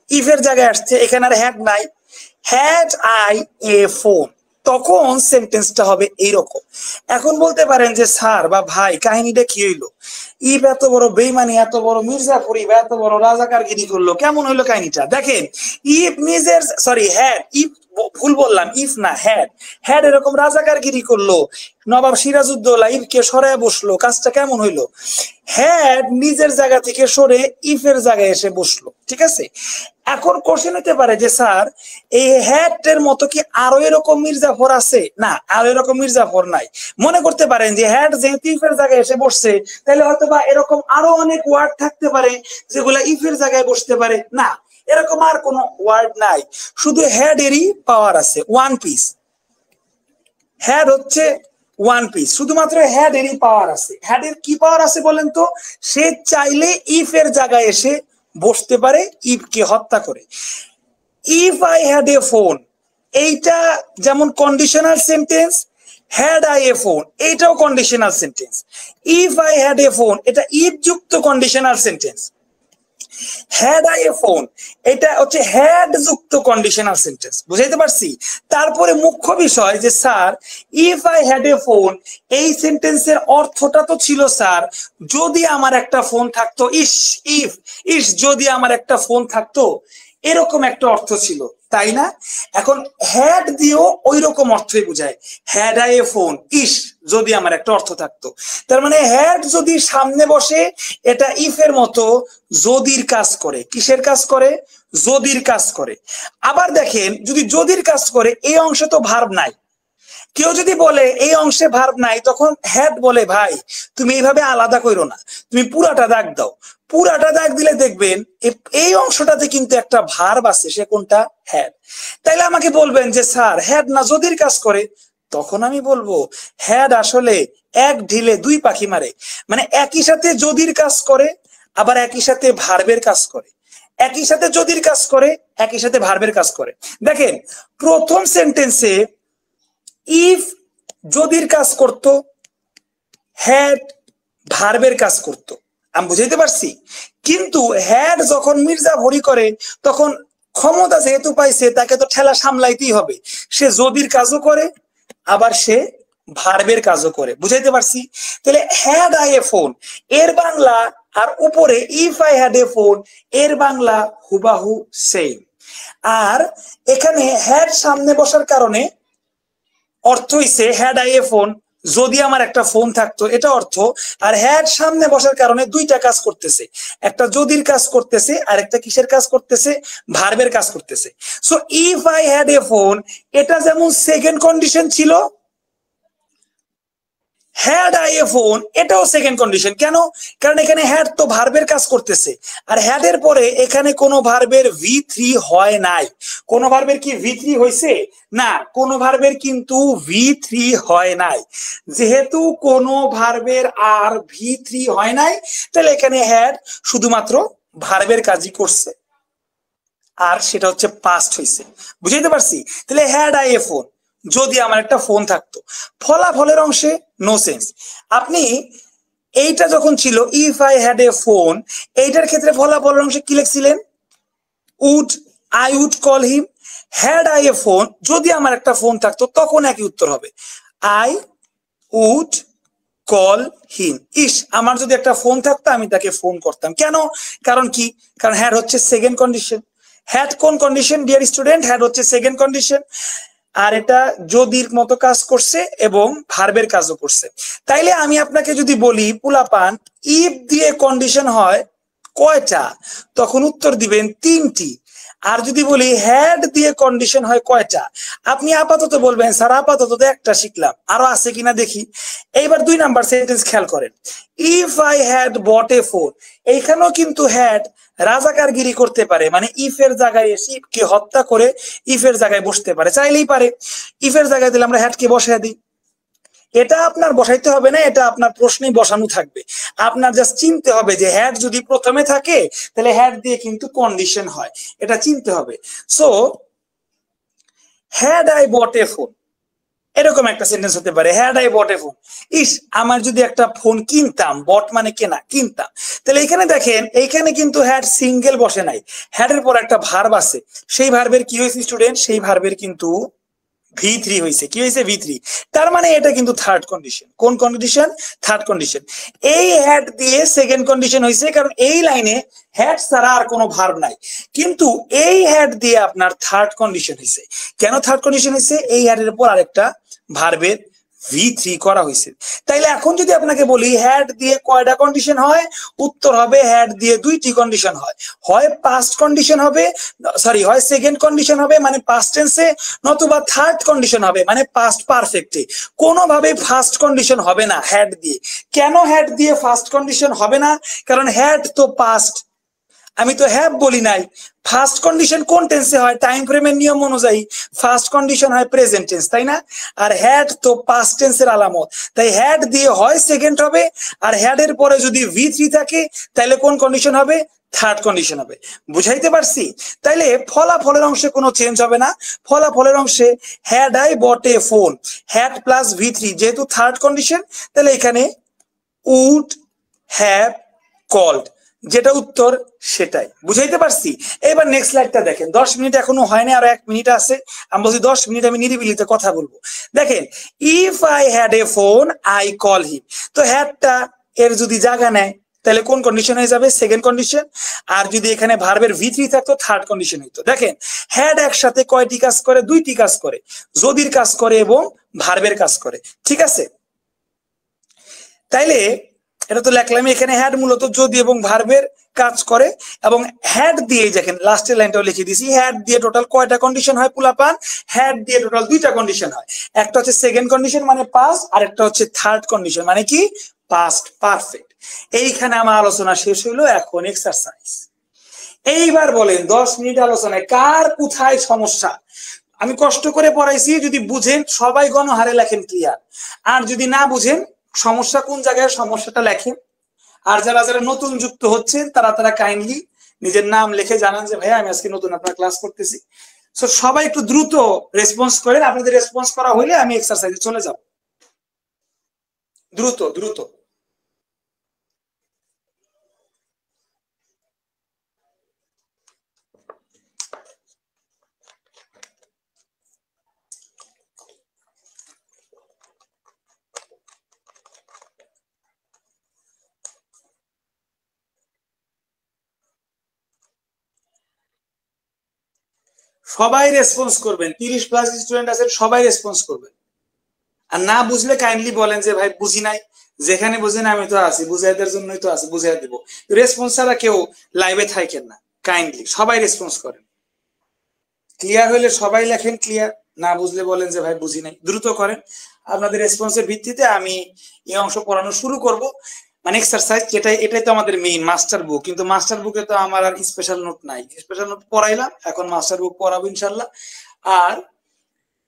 ইফের জায়গায় আসছে, এখানে আর হ্যাড নাই। হ্যাড আই এ ফোন, তখন সেন্টেন্সটা হবে এইরকম। এখন বলতে পারেন যে স্যার বা ভাই কাহিনীটা কি হইলো? ইফ এত বড় বেইমানি, এত বড় মির্জাপুরি বা এত বড় রাজাকারগিরি করলো, কেমন হইলো কাহিনীটা? দেখেন ইফ নিজের, সরি হ্যাড, ইফ ভুল বললাম, ইফ না হ্যাড, হ্যাড এরকম রাজাকারগিরি করলো, নবাব সিরাজউদ্দৌলা ইফকে সরায় বসলো, কাজটা কেমন হইলো? হ্যাড নিজের জায়গা থেকে সরে ইফের জায়গায় এসে বসলো, ঠিক আছে? এখন কোশ্চেন হতে পারে যে স্যার এই হ্যাড এর মতো কি আরো এরকম মির্জাফর আছে? না, আরো এরকম মির্জাফর নাই। মনে করতে পারেন যে হ্যাড যেহেতু ইফের জায়গায় এসে বসছে, তাহলে হয়তো বা এরকম আরো অনেক ওয়ার্ড থাকতে পারে যেগুলা ইফের জায়গায় বসতে পারে। না, এরকম আর কোনো ওয়ার্ড নাই, শুধু হ্যাড এরই পাওয়ার আছে, ওয়ান পিস। হ্যাড হচ্ছে ওয়ান পিস, শুধুমাত্র হ্যাড এরই পাওয়ার আছে। হ্যাড এর কি পাওয়ার আছে বলেন তো? সে চাইলে ইফ এর জায়গায় এসে বসতে পারে ইফ কে হত্যা করে। If I had a phone, এইটা যেমন conditional sentence, had I a phone এইটাও conditional sentence. If I had a phone এটা ইফ যুক্ত conditional sentence. Had I a phone এটা হচ্ছে হ্যাড যুক্ত কন্ডিশনাল সেন্টেন্স। বুঝাইতে পারছি? তারপরে মুখ্য বিষয় যে sir if I had a phone, এই সেন্টেন্সের অর্থটা তো ছিল স্যার যদি আমার একটা ফোন থাকতো। ইফ যদি আমার একটা ফোন থাকতো, এরকম একটা অর্থ ছিল, তাই না? এখন হ্যাড দিয়েও ওই রকম অর্থই বোঝায়, হ্যাড আই এ ফোন, যদি আমার একটা অর্থ থাকতো। তার মানে হ্যাড যদি সামনে বসে, এটা ইফ এর মতো যদির কাজ করে। কিসের কাজ করে? যদির কাজ করে। আবার দেখেন যদি যদির কাজ করে এই অংশে তো ভার্ব নাই, কেউ যদি বলে এই অংশে ভার্ব নাই, তখন হ্যাড বলে ভাই তুমি এইভাবে আলাদা করো না, তুমি পুরাটা দাগ দাও। পুরাটা দাগ দিলে দেখবেন এই অংশটাতে কিন্তু একটা ভার্ব আছে, সে কোনটা? হ্যাড। তাইলে আমাকে বলবেন যে স্যার হ্যাড না যদির কাজ করে, তখন আমি বলবো হ্যাড আসলে এক ঢিলে দুই পাখি মারে, মানে একই সাথে যদির কাজ করে আবার একই সাথে ভার্বের কাজ করে, একই সাথে যদির কাজ করে একই সাথে ভার্বের কাজ করে। দেখেন প্রথম সেন্টেন্সে ইফ যদির কাজ করত, হ্যাড ভার্বের কাজ করত, আমি বুঝাইতে পারছি। কিন্তু হ্যাড যখন মির্জা ভরি করে তখন ক্ষমতা যেহেতু পাইছে তাকে তো ঠেলা সামলাইতেই হবে, সে যদির কাজও করে আবার সে ভার্বের কাজও করে, বুঝাইতে পারছি। তাহলে হ্যাড আই এ ফোন এর বাংলা আর উপরে if I had a phone এর বাংলা হুবাহু সেম। আর এখানে হ্যাড সামনে বসার কারণে অর্থ হইছে হ্যাড আই এ ফোন, যদি আমার একটা ফোন থাকতো, এটা অর্থ। আর হ্যাড সামনে বসার কারণে দুইটা কাজ করতেছে, একটা যদির কাজ করতেছে আর একটা কিসের কাজ করতেছে? ভার্বের কাজ করতেছে। So if I had a phone এটা যেমন সেকেন্ড কন্ডিশন ছিল, হ্যাড আই এ ফোন এটাও সেকেন্ড কন্ডিশন। কেন? কারণ এখানে হ্যাড তো ভার্বের কাজ করতেছে, আর হ্যাড এর পরে এখানে কোনো ভার্বের V3 হয় নাই। কোন ভার্বের কি V3 হয়েছে? না, কোন ভার্বের কিন্তু V3 হয় নাই। যেহেতু কোনো ভার্বের আর V3 হয় নাই, তাহলে এখানে হ্যাড শুধুমাত্র ভার্বের কাজই করছে, আর সেটা হচ্ছে পাস্ট হয়েছে, বুঝাইতে পারছি। তাহলে হ্যাড আই এ ফোন, যদি আমার একটা ফোন থাকতো। ফলাফলের অংশে নো সেন্স। আপনি এইটা যখন ছিল if I had a phone, এইটার ক্ষেত্রে ফলাফলের অংশে কি লিখছিলেন? Would I would call him. Had I a phone, যদি আমার একটা ফোন থাকতো তখন একই উত্তর হবে, আই উড কল হিম। ইস, আমার যদি একটা ফোন থাকতো আমি তাকে ফোন করতাম। কেন? কারণ কি? কারণ হ্যাড হচ্ছে সেকেন্ড কন্ডিশন। হ্যাড কোন কন্ডিশন ডিয়ার স্টুডেন্ট? হ্যাড হচ্ছে সেকেন্ড কন্ডিশন, আর এটা যদির মতো কাজ করছে এবং ভার্বের কাজও করছে। তাইলে আমি আপনাকে যদি বলি পোলাপান ইফ দিয়ে কন্ডিশন হয় কয়টা, তখন উত্তর দিবেন 3টি। আর যদি বলি হ্যাড দিয়ে কন্ডিশন হয় কয়টা, আপনি আপাতত বলবেন স্যার আপাতত তো একটা শিখলাম, আরো আছে কিনা দেখি। এইবার 2 নাম্বার সেন্টেন্স খেয়াল করেন, if I had bought a phone, এইখানেও কিন্তু হ্যাড রাজাকারগিরি করতে পারে, মানে ইফের জায়গায় এসে ইফকে হত্যা করে ইফের জায়গায় বসতে পারে, চাইলেই পারে। ইফের জায়গায় দিলে আমরা হ্যাডকে বসায় দিই। এটা আপনার বসাইতে হবে না, এটা আপনার প্রশ্নেই বসানো থাকবে। আপনার জাস্ট চিনতে হবে যে হ্যাড যদি প্রথমে থাকে তাহলে হ্যাড দিয়ে কিন্তু কন্ডিশন হয়, এটা চিনতে হবে। So had I bought a phone, এরকম একটা সেন্টেন্স হতে পারে, had I bought a phone. ইস, আমার যদি একটা ফোন কিনতাম, বট মানে কেনা, কিনতাম। তাহলে এখানে দেখেন এইখানে কিন্তু হ্যাড সিঙ্গেল বসে নাই, হ্যাডের পর একটা ভার্ব আছে। সেই ভার্বের কি হয়েছে স্টুডেন্ট? সেই ভার্বের কিন্তু V3 হয়েছে। কি হয়েছে? V3। তার মানে এটা কিন্তু থার্ড কন্ডিশন। কোন কন্ডিশন? Third condition. এই হ্যাড দিয়ে সেকেন্ড কন্ডিশন হয়েছে, কারণ এই লাইনে হ্যাড ছাড়া আর কোনো ভার্ব নাই। কিন্তু এই হ্যাড দিয়ে আপনার থার্ড কন্ডিশন হয়েছে। কেন থার্ড কন্ডিশন হয়েছে? এই হ্যাডের পর আরেকটা ভার্বের V3 করা হয়েছে। তাইলে এখন যদি আপনাকে বলি হ্যাড দিয়ে কয়টা কন্ডিশন হয়, উত্তর হবে হ্যাড দিয়ে 2টি কন্ডিশন হয়। হয় পাস্ট কন্ডিশন হবে, সরি, হয় সেকেন্ড কন্ডিশন হবে মানে পাস্ট টেন্সে, নতুবা থার্ড কন্ডিশন হবে মানে পাস্ট পারফেক্টে। কোনোভাবে ফার্স্ট কন্ডিশন হবে না হ্যাড দিয়ে। কেন হ্যাড দিয়ে ফার্স্ট কন্ডিশন হবে না? কারণ হ্যাড তো পাস্ট, আমি তো হ্যাভ বলি নাই। ফার্স্ট কন্ডিশন কোন টেন্সে হয়? টাইম ফ্রেমের নিয়ম অনুযায়ী ফার্স্ট কন্ডিশন হয় প্রেজেন্ট টেন্স, তাই না? আর হ্যাড তো পাস্ট টেন্সের আলামত, তাই হ্যাড দিয়ে হয় সেকেন্ড হবে, আর হ্যাড এর পরে যদি V3 থাকে তাহলে কোন কন্ডিশন হবে? থার্ড কন্ডিশন হবে। বুঝাইতে পারছি? তাইলে ফলাফলের অংশে কোনো চেঞ্জ হবে না। ফলাফলের অংশে had I bought a phone, had plus V3 যেহেতু থার্ড কন্ডিশন, তাহলে এখানে উড হ্যাভ কল্ড, যেটা উত্তর সেটাই। বুঝাইতে পারছি? এবার নেক্সট স্লাইডটা দেখেন। 10 মিনিট এখনো হয়নি, আরো 1 মিনিট আছে। আমি বলছি 10 মিনিট আমি নিরিবিলিতে কথা বলবো। দেখেন if I had a phone I call হিম, তো হ্যাডটা এর যদি জায়গা নেয় তাহলে কোন কন্ডিশন হয়ে যাবে? Second condition. আর যদি এখানে ভার্বের V3 থাকতো থার্ড কন্ডিশন হইতো। দেখেন হ্যাড একসাথে কয়টি কাজ করে? 2টি কাজ করে, যদির কাজ করে এবং ভার্বের কাজ করে। ঠিক আছে? তাইলে এটা তো লেখলাম। এখানে হ্যাড মূলত যদি এবং ভার্বের কাজ করে, এবং হ্যাড দিয়ে দেখেন লাস্টের লাইনটাও লিখে দিয়েছি, হ্যাড দিয়ে টোটাল কয়টা কন্ডিশন হয় পোলাপান? হ্যাড দিয়ে টোটাল দুইটা কন্ডিশন হয়। একটা হচ্ছে সেকেন্ড কন্ডিশন মানে পাস্ট, আর একটা হচ্ছে থার্ড কন্ডিশন মানে কি পাস্ট পারফেক্ট। এইখানে আমার আলোচনা শেষ হলো, এখন এক্সারসাইজ। এইবার বলেন 10 মিনিট আলোচনায় কার কোথায় সমস্যা? আমি কষ্ট করে পড়াইছি, যদি বুঝেন সবাই গণহারে লেখেন ক্লিয়ার, আর যদি না বুঝেন সমস্যা কোন জায়গায় সমস্যাটা লেখেন। আর যারা যারা নতুন যুক্ত হচ্ছেন তারা কাইন্ডলি নিজের নাম লিখে জানান যে ভাইয়া আমি আজকে নতুন আপনার ক্লাস করতেছি। সো সবাই একটু দ্রুত রেসপন্স করেন, আপনাদের রেসপন্স করা হইলে আমি এক্সারসাইজে চলে যাব। দ্রুত দ্রুত। সবাই রেসপন্স করবেন, 30+ স্টুডেন্ট আছেন, সবাই রেসপন্স করবেন। আর না বুঝলে কাইন্ডলি বলেন যে ভাই বুঝি নাই, যেখানে বুঝেন আমি তো আছি, বুঝাইদের জন্যই তো আছি, বুঝাই দিব। রেসপন্স ছাড়া কেউ লাইভে থাকেন না, কাইন্ডলি সবাই রেসপন্স করেন। ক্লিয়ার হইলে সবাই লেখেন ক্লিয়ার, না বুঝলে বলেন যে ভাই বুঝি নাই, দ্রুত করেন। আপনাদের রেসপন্সের ভিত্তিতে আমি এই অংশ পড়ানো শুরু করব, মানে এক্সারসাইজ যেটা, এটাই তো আমাদের মেইন মাস্টার বুক। কিন্তু মাস্টার বুকে তো আমার আর স্পেশাল নোট নাই, স্পেশাল নোট পড়াইলাম, এখন মাস্টার বুক পড়াবো ইনশাল্লাহ। আর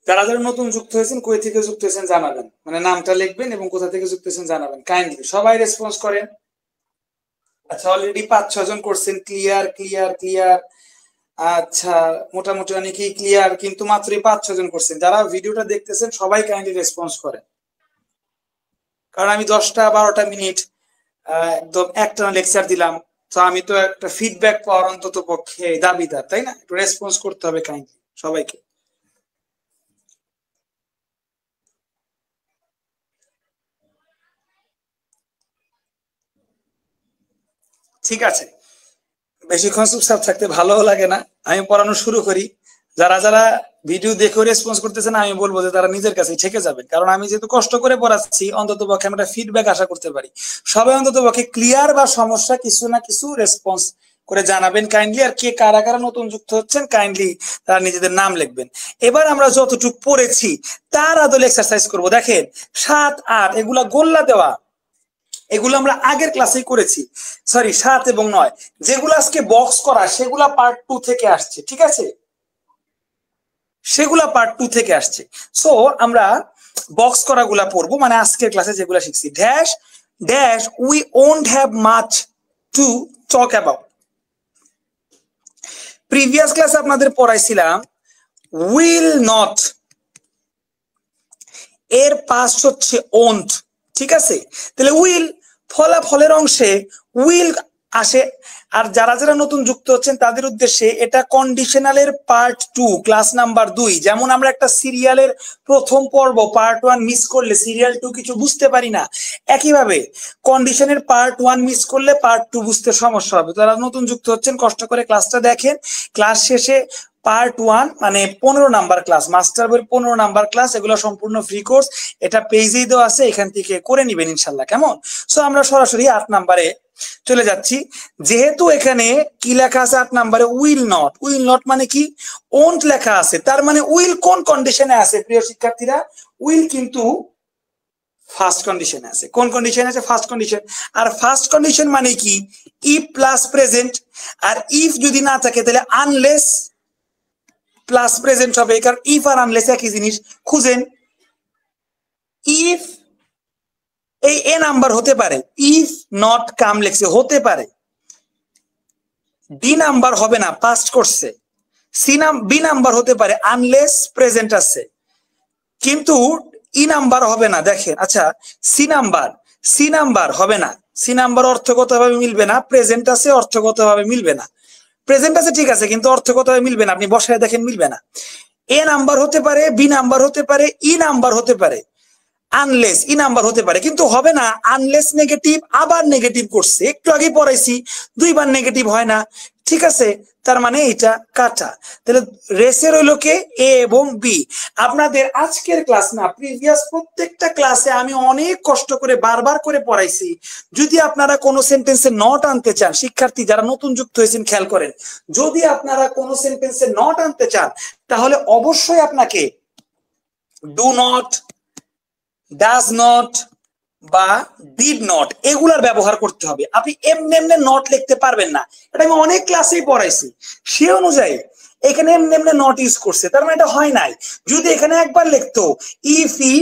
যারা যারা নতুন যুক্ত হয়েছেন, কই থেকে যুক্ত হয়েছেন জানাবেন, মানে নামটা লিখবেন এবং কোথা থেকে যুক্ত হয়েছেন জানাবেন কাইন্ডলি, সবাই রেসপন্স করেন। আচ্ছা অলরেডি 5-6 জন করছেন ক্লিয়ার ক্লিয়ার ক্লিয়ার। আচ্ছা মোটামুটি অনেকেই ক্লিয়ার, কিন্তু মাত্রই 5-6 জন করছেন। যারা ভিডিওটা দেখতেছেন সবাই কাইন্ডলি রেসপন্স করেন, কারণ আমি 10টা-12টা মিনিট একদম একটানা লেকচার দিলাম, তো আমি তো একটা ফিডব্যাক পাওয়ার অন্তত পক্ষে দাবিদার, তাই না? একটু রেসপন্স করতে হবে কাইন্ডলি সবাইকে। ঠিক আছে, বেশিক্ষণ চুপচাপ থাকতে ভালোও লাগে না, আমি পড়ানো শুরু করি। যারা যারা ভিডিও দেখে রেসপন্স করতেছে না, আমি বলবো যে তারা নিজের কাছে ঠেকে যাবে, কারণ আমি যেহেতু কষ্ট করে পড়াচ্ছি, অন্তত পক্ষে আমি একটা ফিডব্যাক আশা করতে পারি। সবাই অন্তত পক্ষে ক্লিয়ার বা সমস্যা কিছু না কিছু রেসপন্স করে জানাবেন কাইন্ডলি। আর কে কারা কারা নতুন যুক্ত হচ্ছেন কাইন্ডলি তারা নিজেদের নাম লিখবেন। এবার আমরা যতটুকু পড়েছি তার আদলে এক্সারসাইজ করব। দেখেন 7-8 এগুলা গোল্লা দেওয়া, এগুলো আমরা আগের ক্লাসেই করেছি। সরি 7 এবং 9 যেগুলো আজকে বক্স করা, সেগুলা পার্ট 2 থেকে আসছে, ঠিক আছে? সেগুলা পার্ট 2 থেকে আসছে। সো আমরা বক্স করা গুলা পড়বো, মানে আজকের ক্লাসে যেগুলা শিখছি। Dash dash we won't have much to talk about. Previous ক্লাসে আপনাদের পড়াইছিলাম উইল নট, এর পাস্ট হচ্ছে ওন্ট, ঠিক আছে? তাহলে উইল ফলাফলের অংশে উইল আসে। আর যারা যারা নতুন যুক্ত হচ্ছেন তাদের উদ্দেশ্যে এটা কন্ডিশনালের পার্ট 2 ক্লাস নাম্বার 2। যেমন আমরা একটা সিরিয়ালের প্রথম পর্ব পার্ট 1 মিস করলে সিরিয়াল 2 কিছু বুঝতে পারি না, একইভাবে কন্ডিশনের পার্ট 1 মিস করলে পার্ট 2 বুঝতে সমস্যা হবে। যারা নতুন যুক্ত হচ্ছেন কষ্ট করে ক্লাসটা দেখেন, ক্লাস শেষে পার্ট 1 মানে 15 নাম্বার ক্লাস, মাস্টার বইয়ের 15 নাম্বার ক্লাস, এগুলো সম্পূর্ণ ফ্রি কোর্স, এটা পেজেই দেওয়া আছে, এখান থেকে করে নিবেন ইনশাল্লাহ, কেমন? সো আমরা সরাসরি 8 নাম্বারে চলে যাচ্ছি। যেহেতু এখানে কি লেখা আছে 8 নাম্বারে উইল নট, উইল নট মানে কি ওন্ট লেখা আছে, তার মানে উইল কোন কন্ডিশনে আছে প্রিয় শিক্ষার্থীরা? উইল কিন্তু ফার্স্ট কন্ডিশনে আছে। কোন কন্ডিশনে আছে? First condition. আর ফার্স্ট কন্ডিশন মানে কি ইফ প্লাস প্রেজেন্ট, আর ইফ যদি না থাকে তাহলে আনলেস প্লাস প্রেজেন্ট হবে, কারণ ইফ আর আনলেস একই জিনিস। খুঁজেন ইফ, এই এ নাম্বার হতে পারে, ইফ নট কাম লেখছে হতে পারে, ডি নাম্বার হবে না পাস্ট করছে, বি নাম্বার হতে পারে আনলেস প্রেজেন্ট আছে, কিন্তু ই নাম্বার হবে না। দেখেন আচ্ছা সি নাম্বার হবে না, সি নাম্বার অর্থগতভাবে মিলবে না, প্রেজেন্ট আছে অর্থগতভাবে মিলবে না, প্রেজেন্ট আছে ঠিক আছে কিন্তু অর্থগতভাবে মিলবে না, আপনি বসায় দেখেন মিলবে না। এ নাম্বার হতে পারে, বি নাম্বার হতে পারে, ই নাম্বার হতে পারে, আনলেস ই নাম্বার হতে পারে, কিন্তু হবে না আনলেস নেগেটিভ, আবার নেগেটিভ করছে, একটু আগে পড়াইছি 2বার নেগেটিভ হয় না, ঠিক আছে, তার মানে এটা কাটা। তাহলে রেসে রইল কে, এ এবং বি। আপনাদের আজকের ক্লাস না, প্রিভিয়াস প্রত্যেকটা ক্লাসে আমি অনেক কষ্ট করে বারবার করে পড়াইছি। যদি আপনারা কোনো সেন্টেন্সে নট আনতে চান, শিক্ষার্থী যারা নতুন যুক্ত হয়েছেন খেয়াল করেন, যদি আপনারা কোনো সেন্টেন্সে নট আনতে চান তাহলে অবশ্যই আপনাকে ডু নট, ডাজ নট বা ডিড নট এগুলার ব্যবহার করতে হবে। আপনি এমনি এমনি নট লিখতে পারবেন না, এটা আমি অনেক ক্লাসেই পড়াইছি। সে অনুযায়ী এখানে এমনি এমনি নট ইউজ করছে, তার মানে এটা হয় নাই। যদি এখানে একবার লিখতো ইফ হি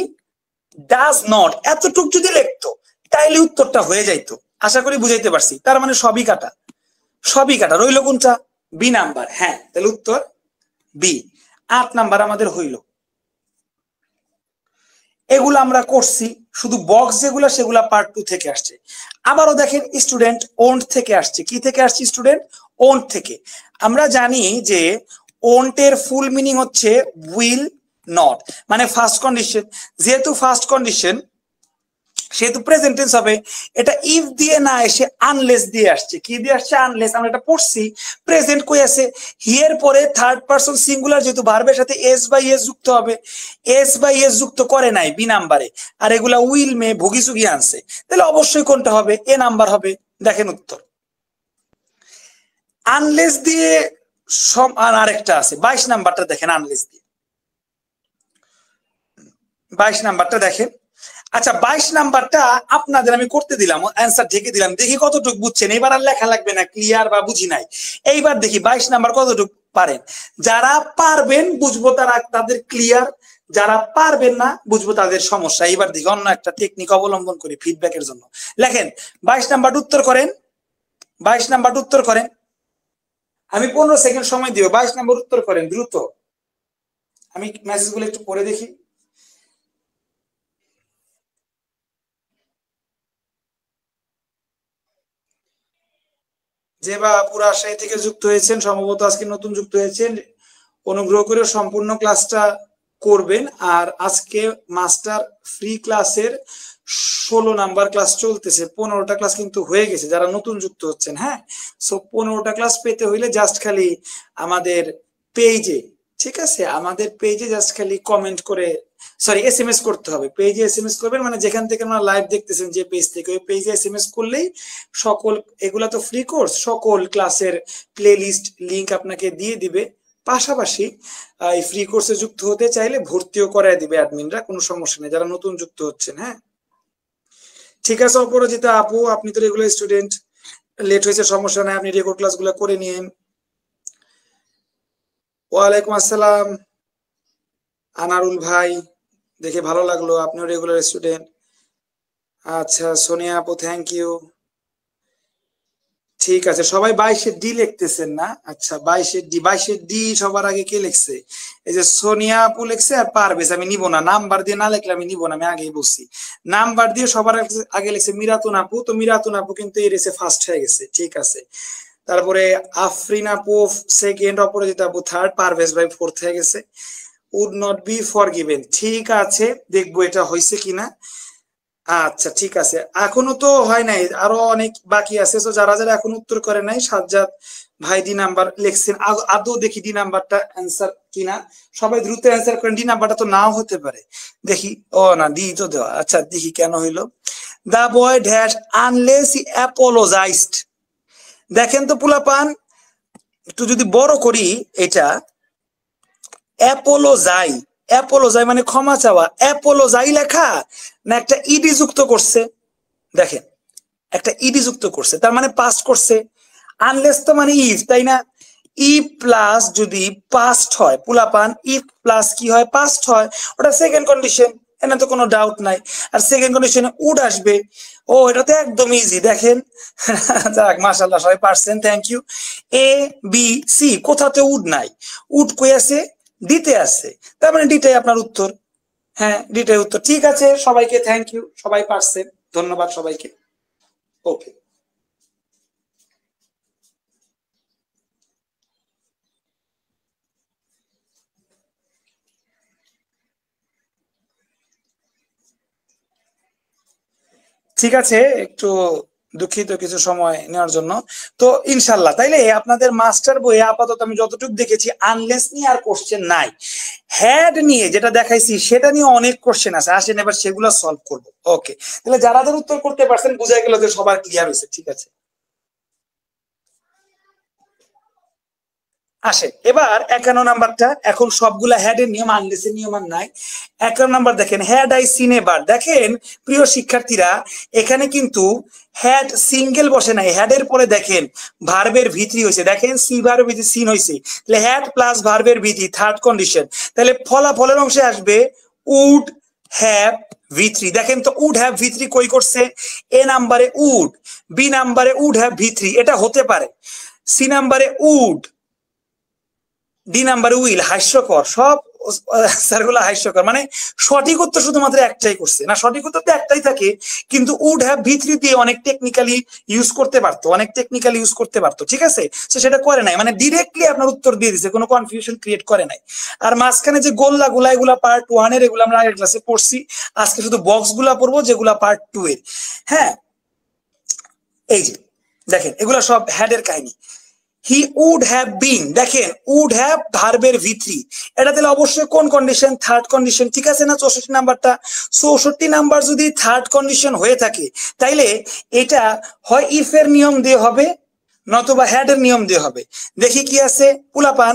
ডাজ নট, এতটুক যদি লিখতো তাইলে উত্তরটা হয়ে যাইতো। আশা করি বুঝাইতে পারছি। তার মানে সবই কাটা, সবই কাটা। রইল কোনটা, বি নাম্বার। হ্যাঁ, তাহলে উত্তর বি। 8 নাম্বার আমাদের হইল। এগুলো আমরা করছি, শুধু বক্স যেগুলো সেগুলা পার্ট 2 থেকে আসছে। আবারও দেখেন স্টুডেন্ট ওন্ট থেকে আসছে। কি থেকে আসছে স্টুডেন্ট, ওন্ট থেকে। আমরা জানি যে ওন্টের ফুল মিনিং হচ্ছে উইল নট, মানে ফার্স্ট কন্ডিশন। যেহেতু ফার্স্ট কন্ডিশন সেহেতু প্রেজেন্ট টেন্স হবে। এটা ইফ দিয়ে না এসে আনলেস দিয়ে আসছে। কি দিয়ে আসছে, আনলেস। আমরা এটা পড়ছি। প্রেজেন্ট কই আছে, হি এর পরে থার্ড পারসন সিঙ্গুলার, যেহেতু ভার্বের সাথে এস বাই এস যুক্ত হবে, এস বাই এস যুক্ত করে নাই বি নাম্বারে, আর এগুলা উইল মে ভুগি সুগি আনছে। তাহলে অবশ্যই কোনটা হবে, এ নাম্বার হবে। দেখেন উত্তর। আনলেস দিয়ে সব, আর আরেকটা আছে 22 নাম্বারটা দেখেন, আনলেস দিয়ে 22 নাম্বারটা দেখেন। আচ্ছা, 22 নাম্বারটা আপনাদের আমি করতে দিলাম, অ্যান্সার ঢেকে দিলাম, দেখি কতটুকু বুঝছেন। এবার আর লেখা লাগবে না, ক্লিয়ার বা বুঝি নাই। এইবার দেখি 22 নাম্বার কতটুকু পারেন। যারা পারবেন বুঝবো তারা তাদের ক্লিয়ার, যারা পারবেন না বুঝবো তাদের সমস্যা। এইবার দেখি অন্য একটা টেকনিক অবলম্বন করি ফিডব্যাকের জন্য। লেখেন 22 নাম্বার উত্তর করেন, 22 নাম্বার উত্তর করেন। আমি 15 সেকেন্ড সময় দিব, 22 নাম্বার উত্তর করেন দ্রুত। আমি মেসেজগুলো একটু পড়ে দেখি। যে বা পুরা রাজশাহী থেকে যুক্ত হয়েছেন, সম্ভবত আজকে নতুন যুক্ত হয়েছেন, অনুগ্রহ করে সম্পূর্ণ ক্লাসটা করবেন। আর আজকে মাস্টার ফ্রি ক্লাসের 16 নাম্বার ক্লাস চলতেছে, 15টা ক্লাস কিন্তু হয়ে গেছে যারা নতুন যুক্ত হচ্ছেন। হ্যাঁ, সো 15টা ক্লাস পেতে হইলে জাস্ট খালি আমাদের পেজে, ঠিক আছে, আমাদের পেজে জাস্ট খালি কমেন্ট করে, সরি এসএমএস করতে হবে। পেজে এসএমএস করবেন, মানে যেখান থেকে আপনারা লাইভ দেখতেছেন যে পেজ থেকে, ওই পেজে এসএমএস করলেই সকল, এগুলা তো ফ্রি কোর্স, সকল ক্লাসের প্লে লিস্ট লিঙ্ক আপনাকে দিয়ে দিবে। পাশাপাশি এই ফ্রি কোর্সে যুক্ত হতে চাইলে ভর্তিও করায় দিবে অ্যাডমিনরা, কোনো সমস্যা নেই যারা নতুন যুক্ত হচ্ছেন। হ্যাঁ, ঠিক আছে অপরাজিতা আপু, আপনি তো রেগুলার স্টুডেন্ট, লেট হয়েছে সমস্যা নাই, আপনি রেকর্ড ক্লাসগুলো করে নিন। ওয়ালাইকুম আসসালাম আনারুল ভাই, দেখে ভালো লাগলো, আপনিও রেগুলার স্টুডেন্ট। আচ্ছা সোনিয়া আপু, থ্যাংক ইউ। ঠিক আছে, সবাই 22 ডি লিখতেছেন না? আচ্ছা 22 ডি, 22 ডি সবার আগে কে লিখছে? এই যে সোনিয়া আপু লিখছে, আর পারভেজ। আমি নিব না, নাম্বার দিয়ে না লিখলে আমি নিব না, আমি আগেই বলছি। নাম্বার দিয়ে সবার আগে লিখছে মিরাতুন আপু, তো মিরাতুন আপু কিন্তু এই রেসে ফার্স্ট হয়ে গেছে। ঠিক আছে, তারপরে আফরিন আপু সেকেন্ড, অপরাজিতা আপু থার্ড, পারভেজ ভাই ফোর্থ হয়ে গেছে। উড নট বি ফরগিভেন, ঠিক আছে, দেখবো এটা হয়েছে কিনা। আচ্ছা ঠিক আছে, এখনো তো হয় নাই, আরো অনেক বাকি আছে। তো যারা যারা এখন উত্তর করে নাই, সাজ্জাদ ভাই ডি নাম্বার লিখছেন, আদৌ দেখি ডি নাম্বারটা অ্যান্সার কিনা। সবাই দ্রুত অ্যান্সার করেন, ডি নাম্বারটা তো নাও হতে পারে। দেখি, ও না, ডি তো দেওয়া। আচ্ছা দেখি কেন হইলো। The boy dash unless he apologised. দেখেন তো পোলাপান, একটু যদি বড় করি এটা, অ্যাপোলোজাই, অ্যাপোলোজাই মানে ক্ষমা চাওয়া, অ্যাপোলোজাই লেখা না একটা ইডি যুক্ত করছে। দেখেন, একটা ইডি যুক্ত করছে, তার মানে পাস্ট করছে। আনলেস তো মানে ইফ, তাই না? ইফ প্লাস যদি পাস্ট হয় পোলাপান, ইফ প্লাস কি হয়, পাস্ট হয়, ওটা সেকেন্ড কন্ডিশন, এখানে তো কোনো ডাউট নাই। আর সেকেন্ড কন্ডিশনে উড আসবে। ও এটা তো একদম ইজি, দেখেন। যাক মাশাআল্লাহ, সবাই পারছেন, thank you. A B C, কোথাতে উড নাই, উড কই আছে, ডিতে আছে, তার মানে ডিটাই আপনার উত্তর। হ্যাঁ, ডিটাই উত্তর। ঠিক আছে, সবাইকে থ্যাংক ইউ, সবাই পারছেন, ধন্যবাদ সবাইকে। ওকে, ঠিক আছে, একটু দুঃখিত কিছু সময় নেওয়ার জন্য। তো ইনশাল্লাহ তাইলে আপনাদের মাস্টার বইয়ে আপাতত আমি যতটুকু দেখেছি আনলেস নিয়ে আর কোশ্চেন নাই, হ্যাড নিয়ে যেটা দেখাইছি সেটা নিয়ে অনেক কোশ্চেন আছে, আসেন এবার সেগুলো সলভ করবো। ওকে, তাহলে যারা যারা উত্তর করতে পারছেন বুঝা গেল যে সবার ক্লিয়ার হয়েছে, ঠিক আছে। আসে এবার 51 নাম্বারটা, এখন সবগুলা হ্যাড এর নিয়ম, আনলেসের নিয়ম আর নাই। 51 নাম্বার দেখেন, হ্যাড আই সিন এবার, দেখেন প্রিয় শিক্ষার্থীরা এখানে কিন্তু হ্যাড সিঙ্গেল বসে নাই, হ্যাড এর পরে দেখেন ভার্বের ভিত্তি হয়েছে, দেখেন সি ভার্বের ভিত্তি সিন হয়েছে, তাহলে হ্যাড প্লাস ভার্বের ভিত্তি থার্ড কন্ডিশন, তাহলে ফলাফলের অংশে আসবে উড হ্যাভ ভি3। দেখেন তো উড হ্যাভ ভি3 কই করছে, এ নাম্বারে উড, বি নাম্বারে উড হ্যাভ ভি3, এটা হতে পারে, সি নাম্বারে উড, ডি নাম্বারে উইল, হাস্যকর, সব স্যারগুলো হাস্যকর, মানে সঠিক উত্তর শুধুমাত্র একটাই করছে না, সঠিক উত্তর তো একটাই থাকে, কিন্তু উড হ্যাভ ভি3 দিয়ে অনেক টেকনিক্যালি ইউজ করতে পারতো, অনেক টেকনিক্যালি ইউজ করতে পারতো, ঠিক আছে, তো সেটা করে নাই, মানে ডিরেক্টলি আপনার উত্তর দিয়ে দিছে, কোনো কনফিউশন ক্রিয়েট করে নাই। আর মাঝখানে যে গোল্লা গুলা, এগুলা পার্ট 1 এর, এগুলো আমরা আগের ক্লাসে পড়ছি, আজকে শুধু বক্স গুলা পড়বো যেগুলা পার্ট 2 এর। হ্যাঁ, এই যে দেখেন এগুলা সব হ্যাড এর কাহিনী। হি উড হ্যাভ বিন, দেখেন উড হ্যাভ ভার্বের ভি3, এটা তাহলে অবশ্যই কোন কন্ডিশন, থার্ড কন্ডিশন, ঠিক আছে না 64 নাম্বারটা, 64 নাম্বার যদি থার্ড কন্ডিশন হয়ে থাকে তাইলে এটা হয় ইফ এর নিয়ম দিয়ে হবে নতুবা হ্যাড এর নিয়ম দিয়ে হবে। দেখি কি আছে পুলাপান,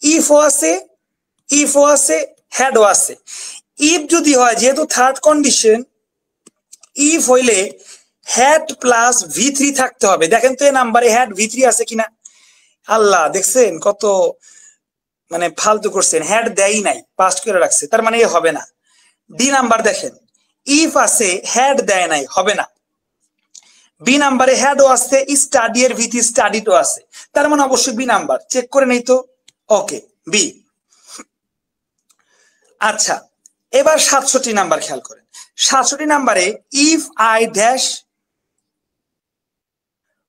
ইফও আছে, ইফও আছে, হ্যাডও আছে। ইফ যদি হয়, যেহেতু থার্ড কন্ডিশন, ইফ হইলে হ্যাড প্লাস ভি3 থাকতে হবে, দেখেন তো এই নাম্বারে হ্যাড ভি3 আছে কিনা, আল্লাহ দেখছেন কত মানে ফালতু করছেন, হ্যাড দেয় নাই, পাস্ট করে রাখছে, তার মানে এ হবে না। ডি নাম্বার দেখেন, ইফ আছে হ্যাড দেয় নাই, হবে না। বি নাম্বারে হ্যাডও আছে, স্টাডি এর ভিত্তি স্টাডিটো আছে, তার মানে অবশ্যই বি নাম্বার, চেক করে নেই তো, ওকে বি। আচ্ছা এবার 67 নাম্বার খেয়াল করেন, 67 নাম্বারে ইফ আই ড্যাশ,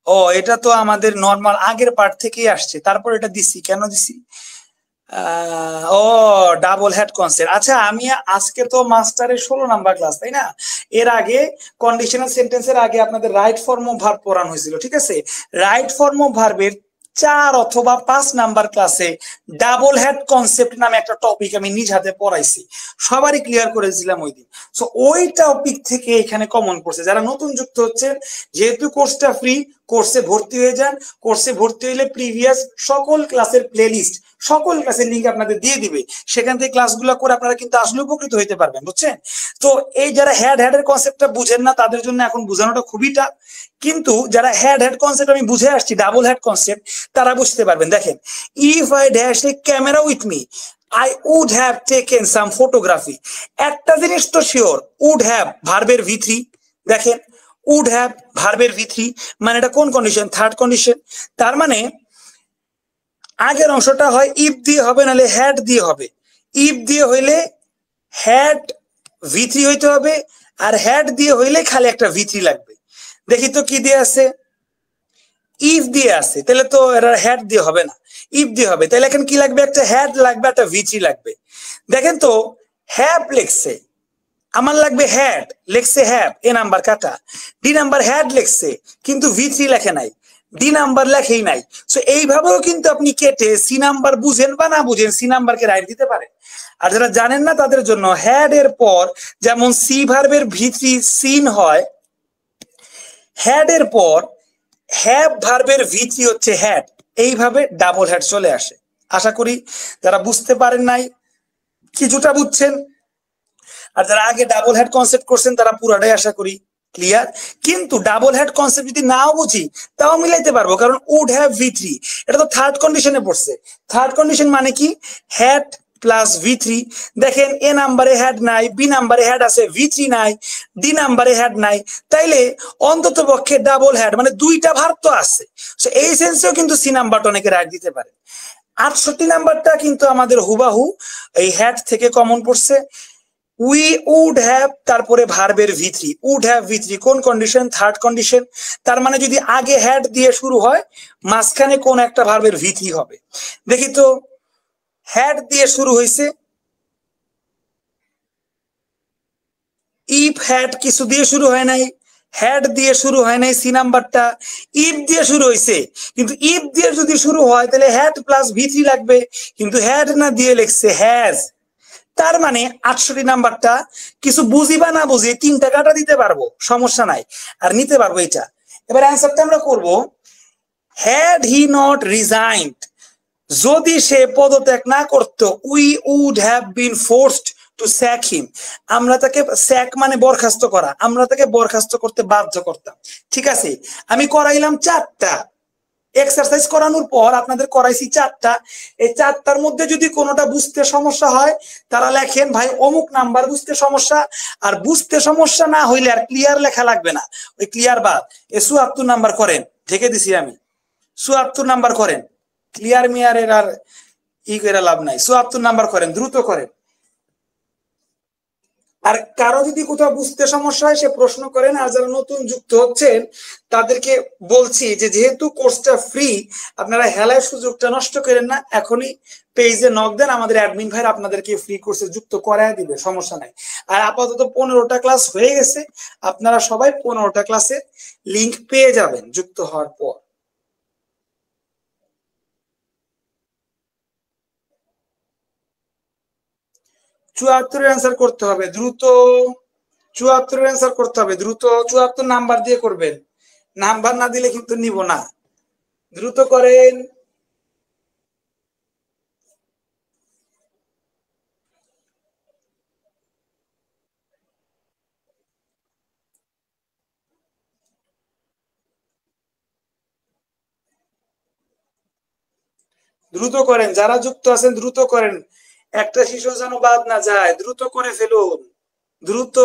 ও এটা তো আমাদের নর্মাল আগের পার্ট থেকেই আসছে, তারপর এটা দিছি, কেন দিছি, ও ডাবল হেড কনসেপ্ট। আচ্ছা আমি আজকে তো মাস্টারের 16 নাম্বার ক্লাস, তাই না, এর আগে কন্ডিশনাল সেন্টেন্সের আগে আপনাদের রাইট ফর্ম অফ ভার্ব পড়ানো হয়েছিল, ঠিক আছে, রাইট ফর্ম অফ ভার্বের 4 অথবা 5 নাম্বার ক্লাসে ডাবল হেড কনসেপ্ট নামে একটা টপিক আমি নিজ হাতে পড়াইছি, সবারই ক্লিয়ার করেছিলাম ওই দিন। সো ওই টপিক থেকে এখানে কমন পড়ছে, যারা নতুন যুক্ত হচ্ছেন, যেহেতু কোর্সটা ফ্রি, কোর্সে ভর্তি হয়ে যান, কোর্সে ভর্তি হইলে প্রিভিয়াস সকল ক্লাসের প্লেলিস্ট, সকল ক্লাসের লিঙ্ক আপনাদের দিয়ে দিবে, সেখান থেকে ক্লাসগুলো করে আপনারা কিন্তু আসলে উপকৃত হইতে পারবেন, বুঝছেন। তো এই যারা হ্যাড এর কনসেপ্টটা বুঝেন না তাদের জন্য এখন বোঝানোটা খুবই টাফ, কিন্তু যারা হ্যাড কনসেপ্ট আমি বুঝে আসছি, ডাবল হেড কনসেপ্ট, তারা বুঝতে পারবেন। দেখেন, if I dash a camera with me, I would have taken some photography, একটা জিনিস তো শিওর, উড হ্যাভ ভার্বের ভি3, দেখেন উড হ্যাভ ভার্বের ভি3, মানে এটা কোন কন্ডিশন, থার্ড কন্ডিশন, তার মানে আগের অংশটা হয় ইফ দিয়ে হবে, নাহলে হ্যাড দিয়ে হবে, ইফ দিয়ে হইলে হ্যাড ভি3 হইতে হবে, আর হ্যাড দিয়ে হইলে খালি একটা ভি3 লাগবে। দেখি তো কি দিয়ে আছে, ইফ দিয়ে আছে, তাহলে তো এরা হ্যাড দিয়ে হবে না, ইফ দিয়ে হবে, তাহলে এখন কি লাগবে, একটা হ্যাড লাগবে, একটা ভি3 লাগবে। দেখেন তো হ্যাভ লেখছে, আমার লাগবে হ্যাড, লেখছে হ্যাভ, এ নাম্বার কাটা, ডি নাম্বার হ্যাড লেখছে কিন্তু ভি3 লেখে নাই, ডি নাম্বার লেখেই নাই। সো এইভাবেও কিন্তু আপনি কেটে সি নাম্বার বুঝেন বা না বুঝেন সি নাম্বারকে রাইট দিতে পারেন। আর যারা জানেন না তাদের জন্য হ্যাড এর পর যেমন সি ভার্বের ভি3 সিন হয়, হ্যাড এর পর হ্যাভ ভার্বের ভি3 হচ্ছে হ্যাড, এইভাবে ডাবল হ্যাড চলে আসে। আশা করি যারা বুঝতে পারেন নাই কিছুটা বুঝছেন, আর যারা আগে ডাবল হেড কনসেপ্ট করছেন তারা পুরাটাই আশা করি ক্লিয়ার। কিন্তু ডাবল হেড কনসেপ্ট যদি নাও বুঝি তাও মিলাইতে পারবো, কারণ উড হ্যাভ ভি3 এটা তো থার্ড কন্ডিশনে পড়ছে, থার্ড কন্ডিশন মানে কি, হ্যাড প্লাস ভি3, দেখেন এ নাম্বারে হ্যাড নাই, বি নাম্বারে হ্যাড আছে, ভি3 নাই, ডি নাম্বারে হ্যাড নাই, তাইলে অন্তত পক্ষে ডাবল হ্যাড মানে দুইটা ভার্ব তো আছে, সো এই সেন্সেও কিন্তু সি নাম্বারটা অনেকে রাইট দিতে পারে। 68 নাম্বারটা কিন্তু আমাদের হুবাহু এই হ্যাড থেকে কমন পড়ছে, উই উড হ্যাভ, তারপরে ভার্বের ভি3, উড হ্যাভ ভি3 কোন কন্ডিশন, থার্ড কন্ডিশন, তার মানে যদি আগে হ্যাড দিয়ে শুরু হয় মাঝখানে কোন একটা ভার্বের ভি3 হবে। দেখি তো হ্যাড দিয়ে শুরু হয়েছে, ইফ হ্যাড কিছু দিয়ে শুরু হয় নাই, হ্যাড দিয়ে শুরু হয় নাই সি নাম্বারটা, ইফ দিয়ে শুরু হয়েছে, কিন্তু ইফ দিয়ে যদি শুরু হয় তাহলে হ্যাড প্লাস ভি3 লাগবে, কিন্তু হ্যাড না দিয়ে লিখছে হ্যাজ। তার মানে 68 নাম্বারটা কিছু বুঝি বা না বুঝি 3টা কাটা দিতে পারবো, সমস্যা নাই, আর নিতে পারবো এটা। এবার অ্যান্সারটা আমরা করব, হ্যাড হি নট রিজাইন্ড, যদি সে পদত্যাগ না করতো, we would have been forced to sack him, আমরা তাকে স্যাক মানে বরখাস্ত করা, আমরা তাকে বরখাস্ত করতে বাধ্য করতাম। ঠিক আছে, আমি করাইলাম 4টা এক্সারসাইজ, করানোর পর আপনাদের করাইছি 4টা। এই 4টার মধ্যে যদি কোনোটা বুঝতে সমস্যা হয় তারা লেখেন ভাই অমুক নাম্বার বুঝতে সমস্যা, আর বুঝতে সমস্যা না হইলে আর ক্লিয়ার লেখা লাগবে না, ওই ক্লিয়ার বাদ এ 74 নাম্বার করেন, ঢেকে দিছি আমি, 74 নাম্বার করেন, ক্লিয়ার মিয়ারের আর ই করে লাভ নাই, 74 নাম্বার করেন, দ্রুত করেন। আর কারো যদি কোথাও বুঝতে সমস্যা হয় সে প্রশ্ন করেন, আর যারা নতুন যুক্ত হচ্ছেন তাদেরকে বলছি যে যেহেতু কোর্সটা ফ্রি, আপনারা হেলায় সুযোগটা নষ্ট করেন না, এখনই পেজে নক দেন, আমাদের অ্যাডমিন ভাই আপনাদেরকে ফ্রি কোর্সে যুক্ত করায় দিবে, সমস্যা নাই। আর আপাতত 15টা ক্লাস হয়ে গেছে, আপনারা সবাই 15টা ক্লাসের লিংক পেয়ে যাবেন যুক্ত হওয়ার পর। 74 অ্যান্সার করতে হবে দ্রুত, 74 অ্যান্সার করতে হবে দ্রুত, 74 নাম্বার দিয়ে করবেন, নাম্বার না দিলে কিন্তু নিব না, দ্রুত করেন। দ্রুত করেন, যারা যুক্ত আছেন দ্রুত করেন, একটা শিশু যেন বাদ না যায়, দ্রুত করে ফেলুন, দ্রুত।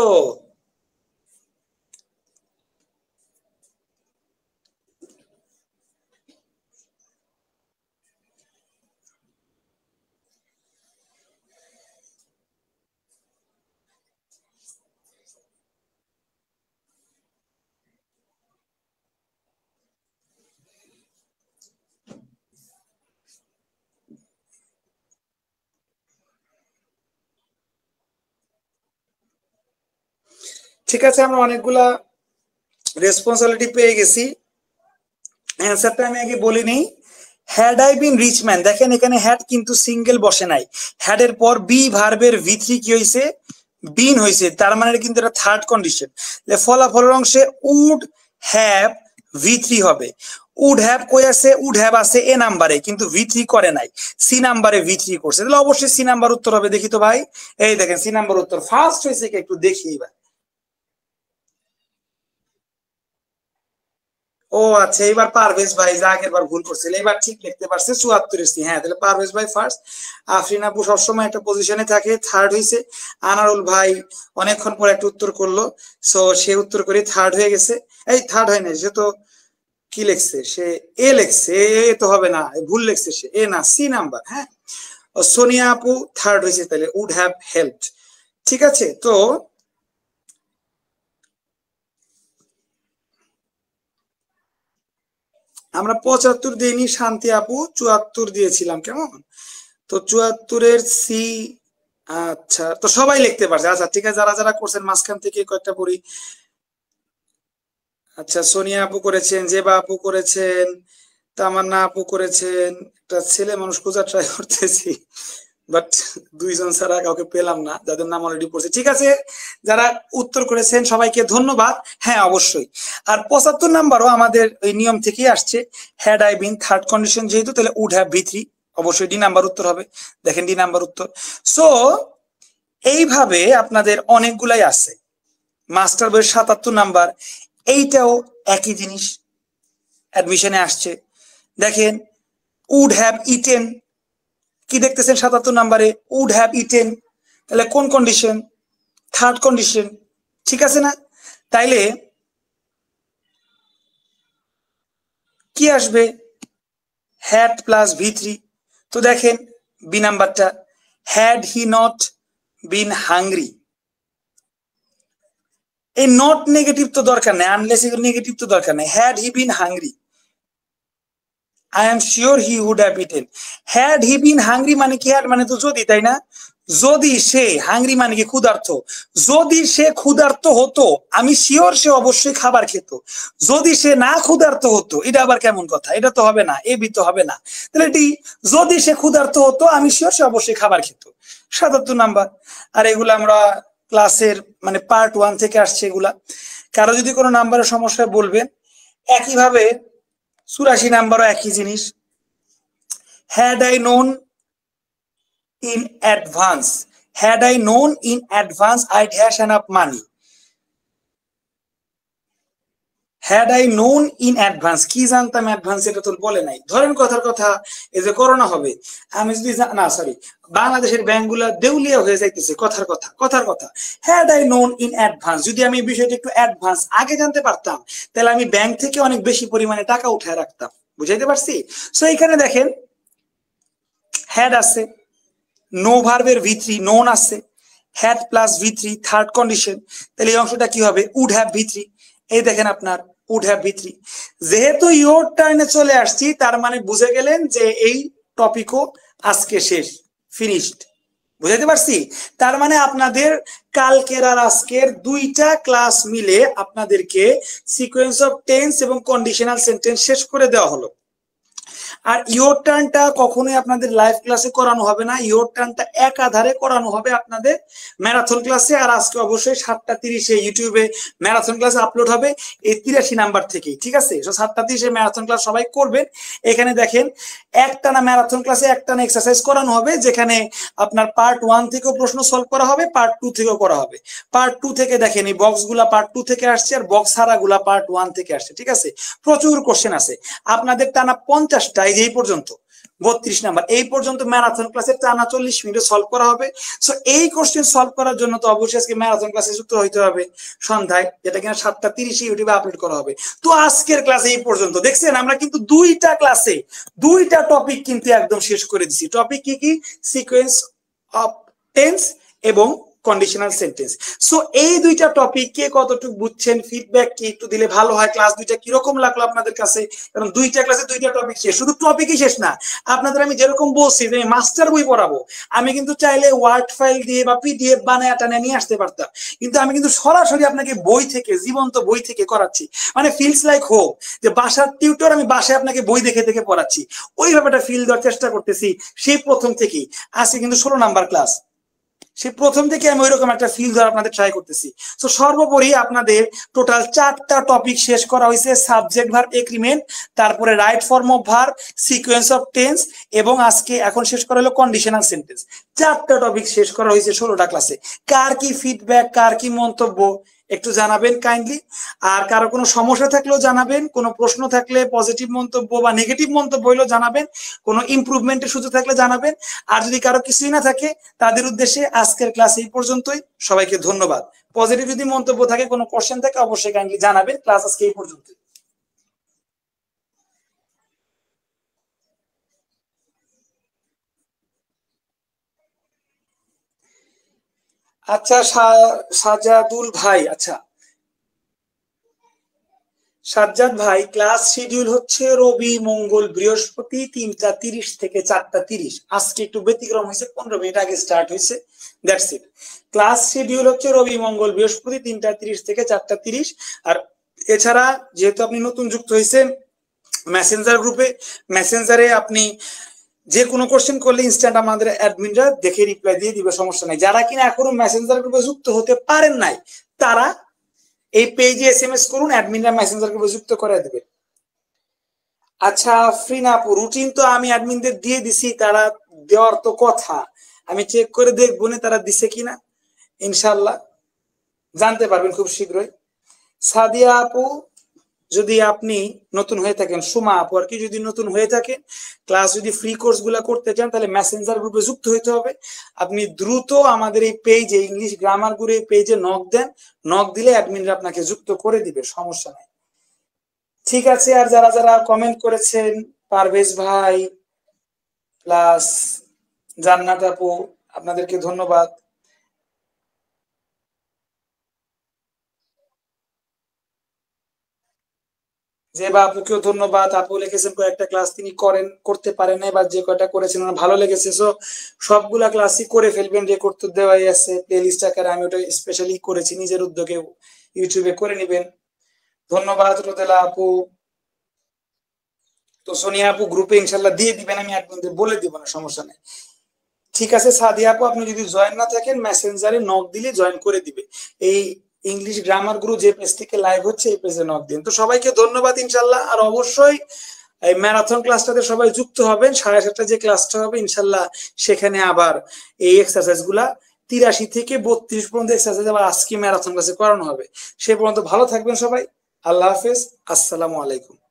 ঠিক আছে, আমরা অনেকগুলা রেসপন্সিবিলিটি পেয়ে গেছি, অ্যান্সারটা আমি আগে বলি নেই। Had I been rich man, দেখেন এখানে হ্যাড কিন্তু সিঙ্গেল বসে নাই, হ্যাডের পর বি ভার্বের ভি3 কি হয়েছে, বিন হয়েছে, তার মানে কিন্তু এটা থার্ড কন্ডিশন। ফলাফলের অংশে উড হ্যাভ ভি3 হবে, উড হ্যাভ কই আছে, উড হ্যাভ আছে এ নাম্বারে, কিন্তু ভি3 করে নাই, সি নাম্বারে ভি3 করছে, তাহলে অবশ্যই সি নাম্বার উত্তর হবে। দেখি তো ভাই, এই দেখেন সি নাম্বার উত্তর ফার্স্ট হয়েছে কি একটু দেখি এবার। ও আচ্ছা, এবার পারভেজ ভাই যা আগের বার ভুল করছিল এবার ঠিক লিখতে পারছে, 74 এসছি, হ্যাঁ তাহলে পারভেজ ভাই ফার্স্ট, আফরিন আপু সবসময় একটা পজিশনে থাকে, থার্ড হয়েছে, আনারুল ভাই অনেকক্ষণ পর একটা উত্তর করলো, সো সে উত্তর করে থার্ড হয়ে গেছে, এই থার্ড হয় না, সে তো কি লিখছে, সে এ লিখছে, এ তো হবে না, ভুল লিখছে সে, এ না সি নাম্বার, হ্যাঁ। ও সোনিয়া আপু থার্ড হয়েছে, তাহলে উড হ্যাভ হেল্পড। ঠিক আছে, তো আমরা 75 দিইনি, শান্তি আপু 74 দিয়েছিলাম, কেমন, তো 74-এর সি, আচ্ছা তো সবাই লিখতে পারছে, আচ্ছা ঠিক আছে, যারা যারা করছেন মাঝখান থেকে কয়েকটা পড়ি। আচ্ছা সোনিয়া আপু করেছেন, জেবা আপু করেছেন, তামান্না আপু করেছেন, একটা ছেলে মানুষ খোঁজা ট্রাই করতেছি, বাট 2জন ছাড়া কাউকে পেলাম না যাদের নাম অলরেডি পড়ছে। ঠিক আছে, যারা উত্তর করেছেন সবাইকে ধন্যবাদ, হ্যাঁ অবশ্যই। আর 75 নাম্বারও আমাদের ওই নিয়ম থেকেই আসছে, had I bin third condition যেহেতু, তাহলে উড হ্যাভ ভি3, অবশ্যই ডি নাম্বার উত্তর হবে, দেখেন ডি নাম্বার উত্তর। সো এইভাবে আপনাদের অনেকগুলাই আছে, মাস্টার বইয়ের 77 নাম্বার, এইটাও একই জিনিস অ্যাডমিশনে আসছে। দেখেন উড হ্যাভ ইটেন, কি দেখতেছেন 77 নাম্বারে, উড হ্যাভ ইটেন, তাহলে কোন কন্ডিশন, থার্ড কন্ডিশন, ঠিক আছে না, তাইলে কি আসবে, হ্যাড প্লাস ভি3, তো দেখেন বি নাম্বারটা, had he not been hungry, এই নট নেগেটিভ তো দরকার নেই, আনলেস নেগেটিভ তো দরকার নেই, had he been hungry I am sure he would have eaten, had he been hungry মানে কি, হ্যাড মানে তো যদি, তাই না, যদি সে হাংরি মানে কি ক্ষুধার্ত, যদি সে ক্ষুধার্ত হতো আমি শিওর সে অবশ্যই খাবার খেত। যদি সে না ক্ষুধার্ত হতো এটা আবার কেমন কথা, এটা তো হবে না, এ বি তো হবে না। তাহলে এটি যদি সে ক্ষুধার্ত হতো আমি শিওর সে অবশ্যই খাবার খেত, ৭৭ নাম্বার। আর এগুলো আমরা ক্লাসের মানে পার্ট 1 থেকে আসছে এগুলা। কারো যদি কোনো নাম্বারের সমস্যা বলবেন। একইভাবে ৮৪ নাম্বারও একই জিনিস, had I known in advance, had I known in advance I'd hash enough money, had I known in advance কি জানতাম অ্যাডভান্স এটা তো বলে নাই। ধরেন কথার কথা এই যে করোনা হবে, আমি যদি না সরি বাংলাদেশের ব্যাংকগুলো দেউলিয়া হয়ে যাইতেছে, কথার কথা had I known in advance, যদি আমি এই বিষয়টা একটু অ্যাডভান্স আগে জানতে পারতাম তাহলে আমি ব্যাংক থেকে অনেক বেশি পরিমাণে টাকা উঠায় রাখতাম। বুঝাইতে পারছি? সো এখানে দেখেন হ্যাড আছে, নো ভার্বের ভি3 নোন আছে, হ্যাড প্লাস ভি3 থার্ড কন্ডিশন, তাহলে এই অংশটা কি হবে উড হ্যাভ ভি3। এই দেখেন আপনার উড হ্যাভ ভি3, যেহেতু ইয়োর টার্নে চলে আসছি তার মানে বুঝে গেলেন যে এই টপিকও আজকে শেষ, ফিনিশড। বুঝাইতে পারছি? তার মানে আপনাদের কালকের আর আজকের দুইটা ক্লাস মিলে আপনাদেরকে সিকোয়েন্স অফ টেন্স এবং কন্ডিশনাল সেন্টেন্স শেষ করে দেওয়া হলো। আর ইয়োর টার্নটা কখনোই আপনাদের লাইভ ক্লাসে করানো হবে না, ইয়োর টার্নটা একাধারে করানো হবে আপনাদের ম্যারাথন ক্লাসে। আর আজকে অবশ্যই ৭টা ৩০-এ ইউটিউবে ম্যারাথন ক্লাস আপলোড হবে এই ৮৩ নাম্বার থেকেই, ঠিক আছে? ৭টা ৩০-এ ম্যারাথন ক্লাস সবাই করবেন। এখানে দেখেন একটানা ম্যারাথন ক্লাসে একটানা এক্সারসাইজ করানো হবে, যেখানে আপনার পার্ট 1 থেকেও প্রশ্ন সলভ করা হবে, পার্ট 2 থেকেও করা হবে। পার্ট 2 থেকে দেখেন এই বক্সগুলা পার্ট 2 থেকে আসছে আর বক্স হারাগুলা পার্ট 1 থেকে আসছে, ঠিক আছে? প্রচুর কোশ্চেন আছে আপনাদের, টানা 50টা এই পর্যন্ত ৩২ নাম্বার এই পর্যন্ত ম্যারাথন ক্লাসে টানা 40 মিনিটে সলভ করা হবে। সো এই কোশ্চেন সলভ করার জন্য তো অবশ্যই আজকে ম্যারাথন ক্লাসে যুক্ত হইতে হবে সন্ধ্যায়, যেটা কিনা ৭টা ৩০-এ ইউটিউবে আপলোড করা হবে। তো আজকের ক্লাসে এই পর্যন্ত দেখছেন আমরা কিন্তু দুইটা ক্লাসে দুইটা টপিক কিন্তু একদম শেষ করে দিছি। টপিক কি কি? সিকোয়েন্স অফ টেন্স এবং কন্ডিশনাল সেন্টেন্স। সো এই দুইটা টপিক কে কতটুকু বুঝছেন ফিডব্যাক কি একটু দিলে ভালো হয়। ক্লাস দুইটা কিরকম লাগলো আপনাদের কাছে? কারণ দুইটা ক্লাসে দুইটা টপিক শেষ, শুধু টপিকই শেষ না, আপনাদের আমি যেরকম বলছি যে মাস্টার বই পড়াবো, আমি কিন্তু চাইলে ওয়ার্ড ফাইল দিয়ে বা পিডিএফ বানায় টানে নিয়ে আসতে পারতাম, কিন্তু আমি কিন্তু সরাসরি আপনাকে বই থেকে, জীবন্ত বই থেকে করাচ্ছি। মানে ফিলস লাইক হোম, যে বাসার টিউটর আমি বাসায় আপনাকে বই দেখে দেখে পড়াচ্ছি, ওই ব্যাপারটা ফিল দেওয়ার চেষ্টা করতেছি সেই প্রথম থেকেই। আজকে কিন্তু 16 নাম্বার ক্লাস, সে প্রথম থেকে আমি ওইরকম একটা ফিল ধরে আপনাদের ট্রাই করতেছি। তো সর্বোপরি আপনাদের টোটাল 4টা টপিক শেষ করা হয়েছে, সাবজেক্ট ভার্ব এগ্রিমেন্ট, তারপরে right form of verb, sequence of tense এবং আজকে এখন শেষ করা হলো কন্ডিশনাল সেন্টেন্স। 4টা টপিক শেষ করা হয়েছে 16টা ক্লাসে। কার কি ফিডব্যাক, কার কি মন্তব্য একটু জানাবেন কাইন্ডলি। আর কারো কোনো সমস্যা থাকলেও জানাবেন, কোনো প্রশ্ন থাকলে পজিটিভ মন্তব্য বা নেগেটিভ মন্তব্য হইলেও জানাবেন, কোনো ইমপ্রুভমেন্টের সুযোগ থাকলে জানাবেন। আর যদি কারো কিছুই না থাকে তাদের উদ্দেশ্যে আজকের ক্লাস এই পর্যন্তই, সবাইকে ধন্যবাদ। পজিটিভ যদি মন্তব্য থাকে, কোনো কোশ্চেন থাকে অবশ্যই কাইন্ডলি জানাবেন। ক্লাস আজকে এই পর্যন্ত। আচ্ছা সাজাদুল ভাই, আচ্ছা সাজ্জাদ ভাই, ক্লাস শিডিউল হচ্ছে রবি মঙ্গল বৃহস্পতি 3টা 30 থেকে 4টা 30। আজকে একটু ব্যতিক্রম হয়েছে, 15 মিনিট আগে স্টার্ট হয়েছে, দ্যাটস ইট। ক্লাস শিডিউল হচ্ছে রবি মঙ্গল বৃহস্পতি 3টা 30 থেকে 4টা 30। আর এছাড়া যেহেতু আপনি নতুন যুক্ত হয়েছেন মেসেঞ্জার গ্রুপে, মেসেঞ্জারে আপনি যে কোনো কোশ্চেন করলে ইনস্ট্যান্ট আমাদের অ্যাডমিনরা দেখে রিপ্লাই দিয়ে দিবে, সমস্যা নেই। যারা কিনা এখনো মেসেঞ্জার গ্রুপে যুক্ত হতে পারেন নাই তারা এই পেজে এসএমএস করুন, অ্যাডমিনরা মেসেঞ্জার গ্রুপে যুক্ত করে দেবে। আচ্ছা ফ্রিনা আপু, রুটিন তো আমি অ্যাডমিনদের দিয়ে দিছি, তারা দেওয়ার তো কথা, আমি চেক করে দেখবো না তারা দিছে কিনা। ইনশাল্লাহ জানতে পারবেন খুব শীঘ্রই। সাদিয়া আপু, যদি আপনি নতুন হয়ে থাকেন, সুমা আপু আর কি, যদি নতুন হয়ে থাকেন ক্লাস যদি ফ্রি কোর্স গুলা করতে চান তাহলে মেসেঞ্জার গ্রুপে যুক্ত হইতে হবে। আপনি দ্রুত আমাদের এই পেজে ইংলিশ গ্রামার গ্রুপে পেজে নক দেন, নক দিলে অ্যাডমিনরা আপনাকে যুক্ত করে দিবে, সমস্যা নাই। ঠিক আছে, আর যারা যারা কমেন্ট করেছেন, পারভেজ ভাই প্লাস জান্নাত আপু, আপনাদেরকে ধন্যবাদ। যে বা আপুকেও ধন্যবাদ, আপু লিখেছেন কয়েকটা ক্লাস তিনি করতে পারেন নাই, বা যে কয়টা করেছেন ওনার ভালো লেগেছে। সো সবগুলা ক্লাসই করে ফেলবেন, রেকর্ড তো দেওয়াই আছে প্লে লিস্ট আকারে, আমি ওটা স্পেশালি করেছি নিজের উদ্যোগে, ইউটিউবে করে নিবেন। ধন্যবাদ রোদেলা আপু। তো সোনিয়া আপু গ্রুপে ইনশাল্লাহ দিয়ে দিবেন, আমি একদম বলে দিব না, সমস্যা নেই। ঠিক আছে সাদিয়া আপু, আপনি যদি জয়েন না থাকেন মেসেঞ্জারে নক দিলে জয়েন করে দিবে। এই ইংলিশ গ্রামার গুরু যে পেজ থেকে লাইভ হচ্ছে এই পেজে নক দিন। তো সবাইকে ধন্যবাদ ইনশাল্লাহ। আর অবশ্যই এই ম্যারাথন ক্লাসটাতে সবাই যুক্ত হবেন, 7:30 যে ক্লাসটা হবে ইনশাল্লাহ, সেখানে আবার এই এক্সারসাইজ গুলা 83 থেকে 32 পর্যন্ত এক্সারসাইজ আবার আজকে ম্যারাথন ক্লাসে করানো হবে। সে পর্যন্ত ভালো থাকবেন সবাই। আল্লাহ হাফেজ, আসসালামু আলাইকুম।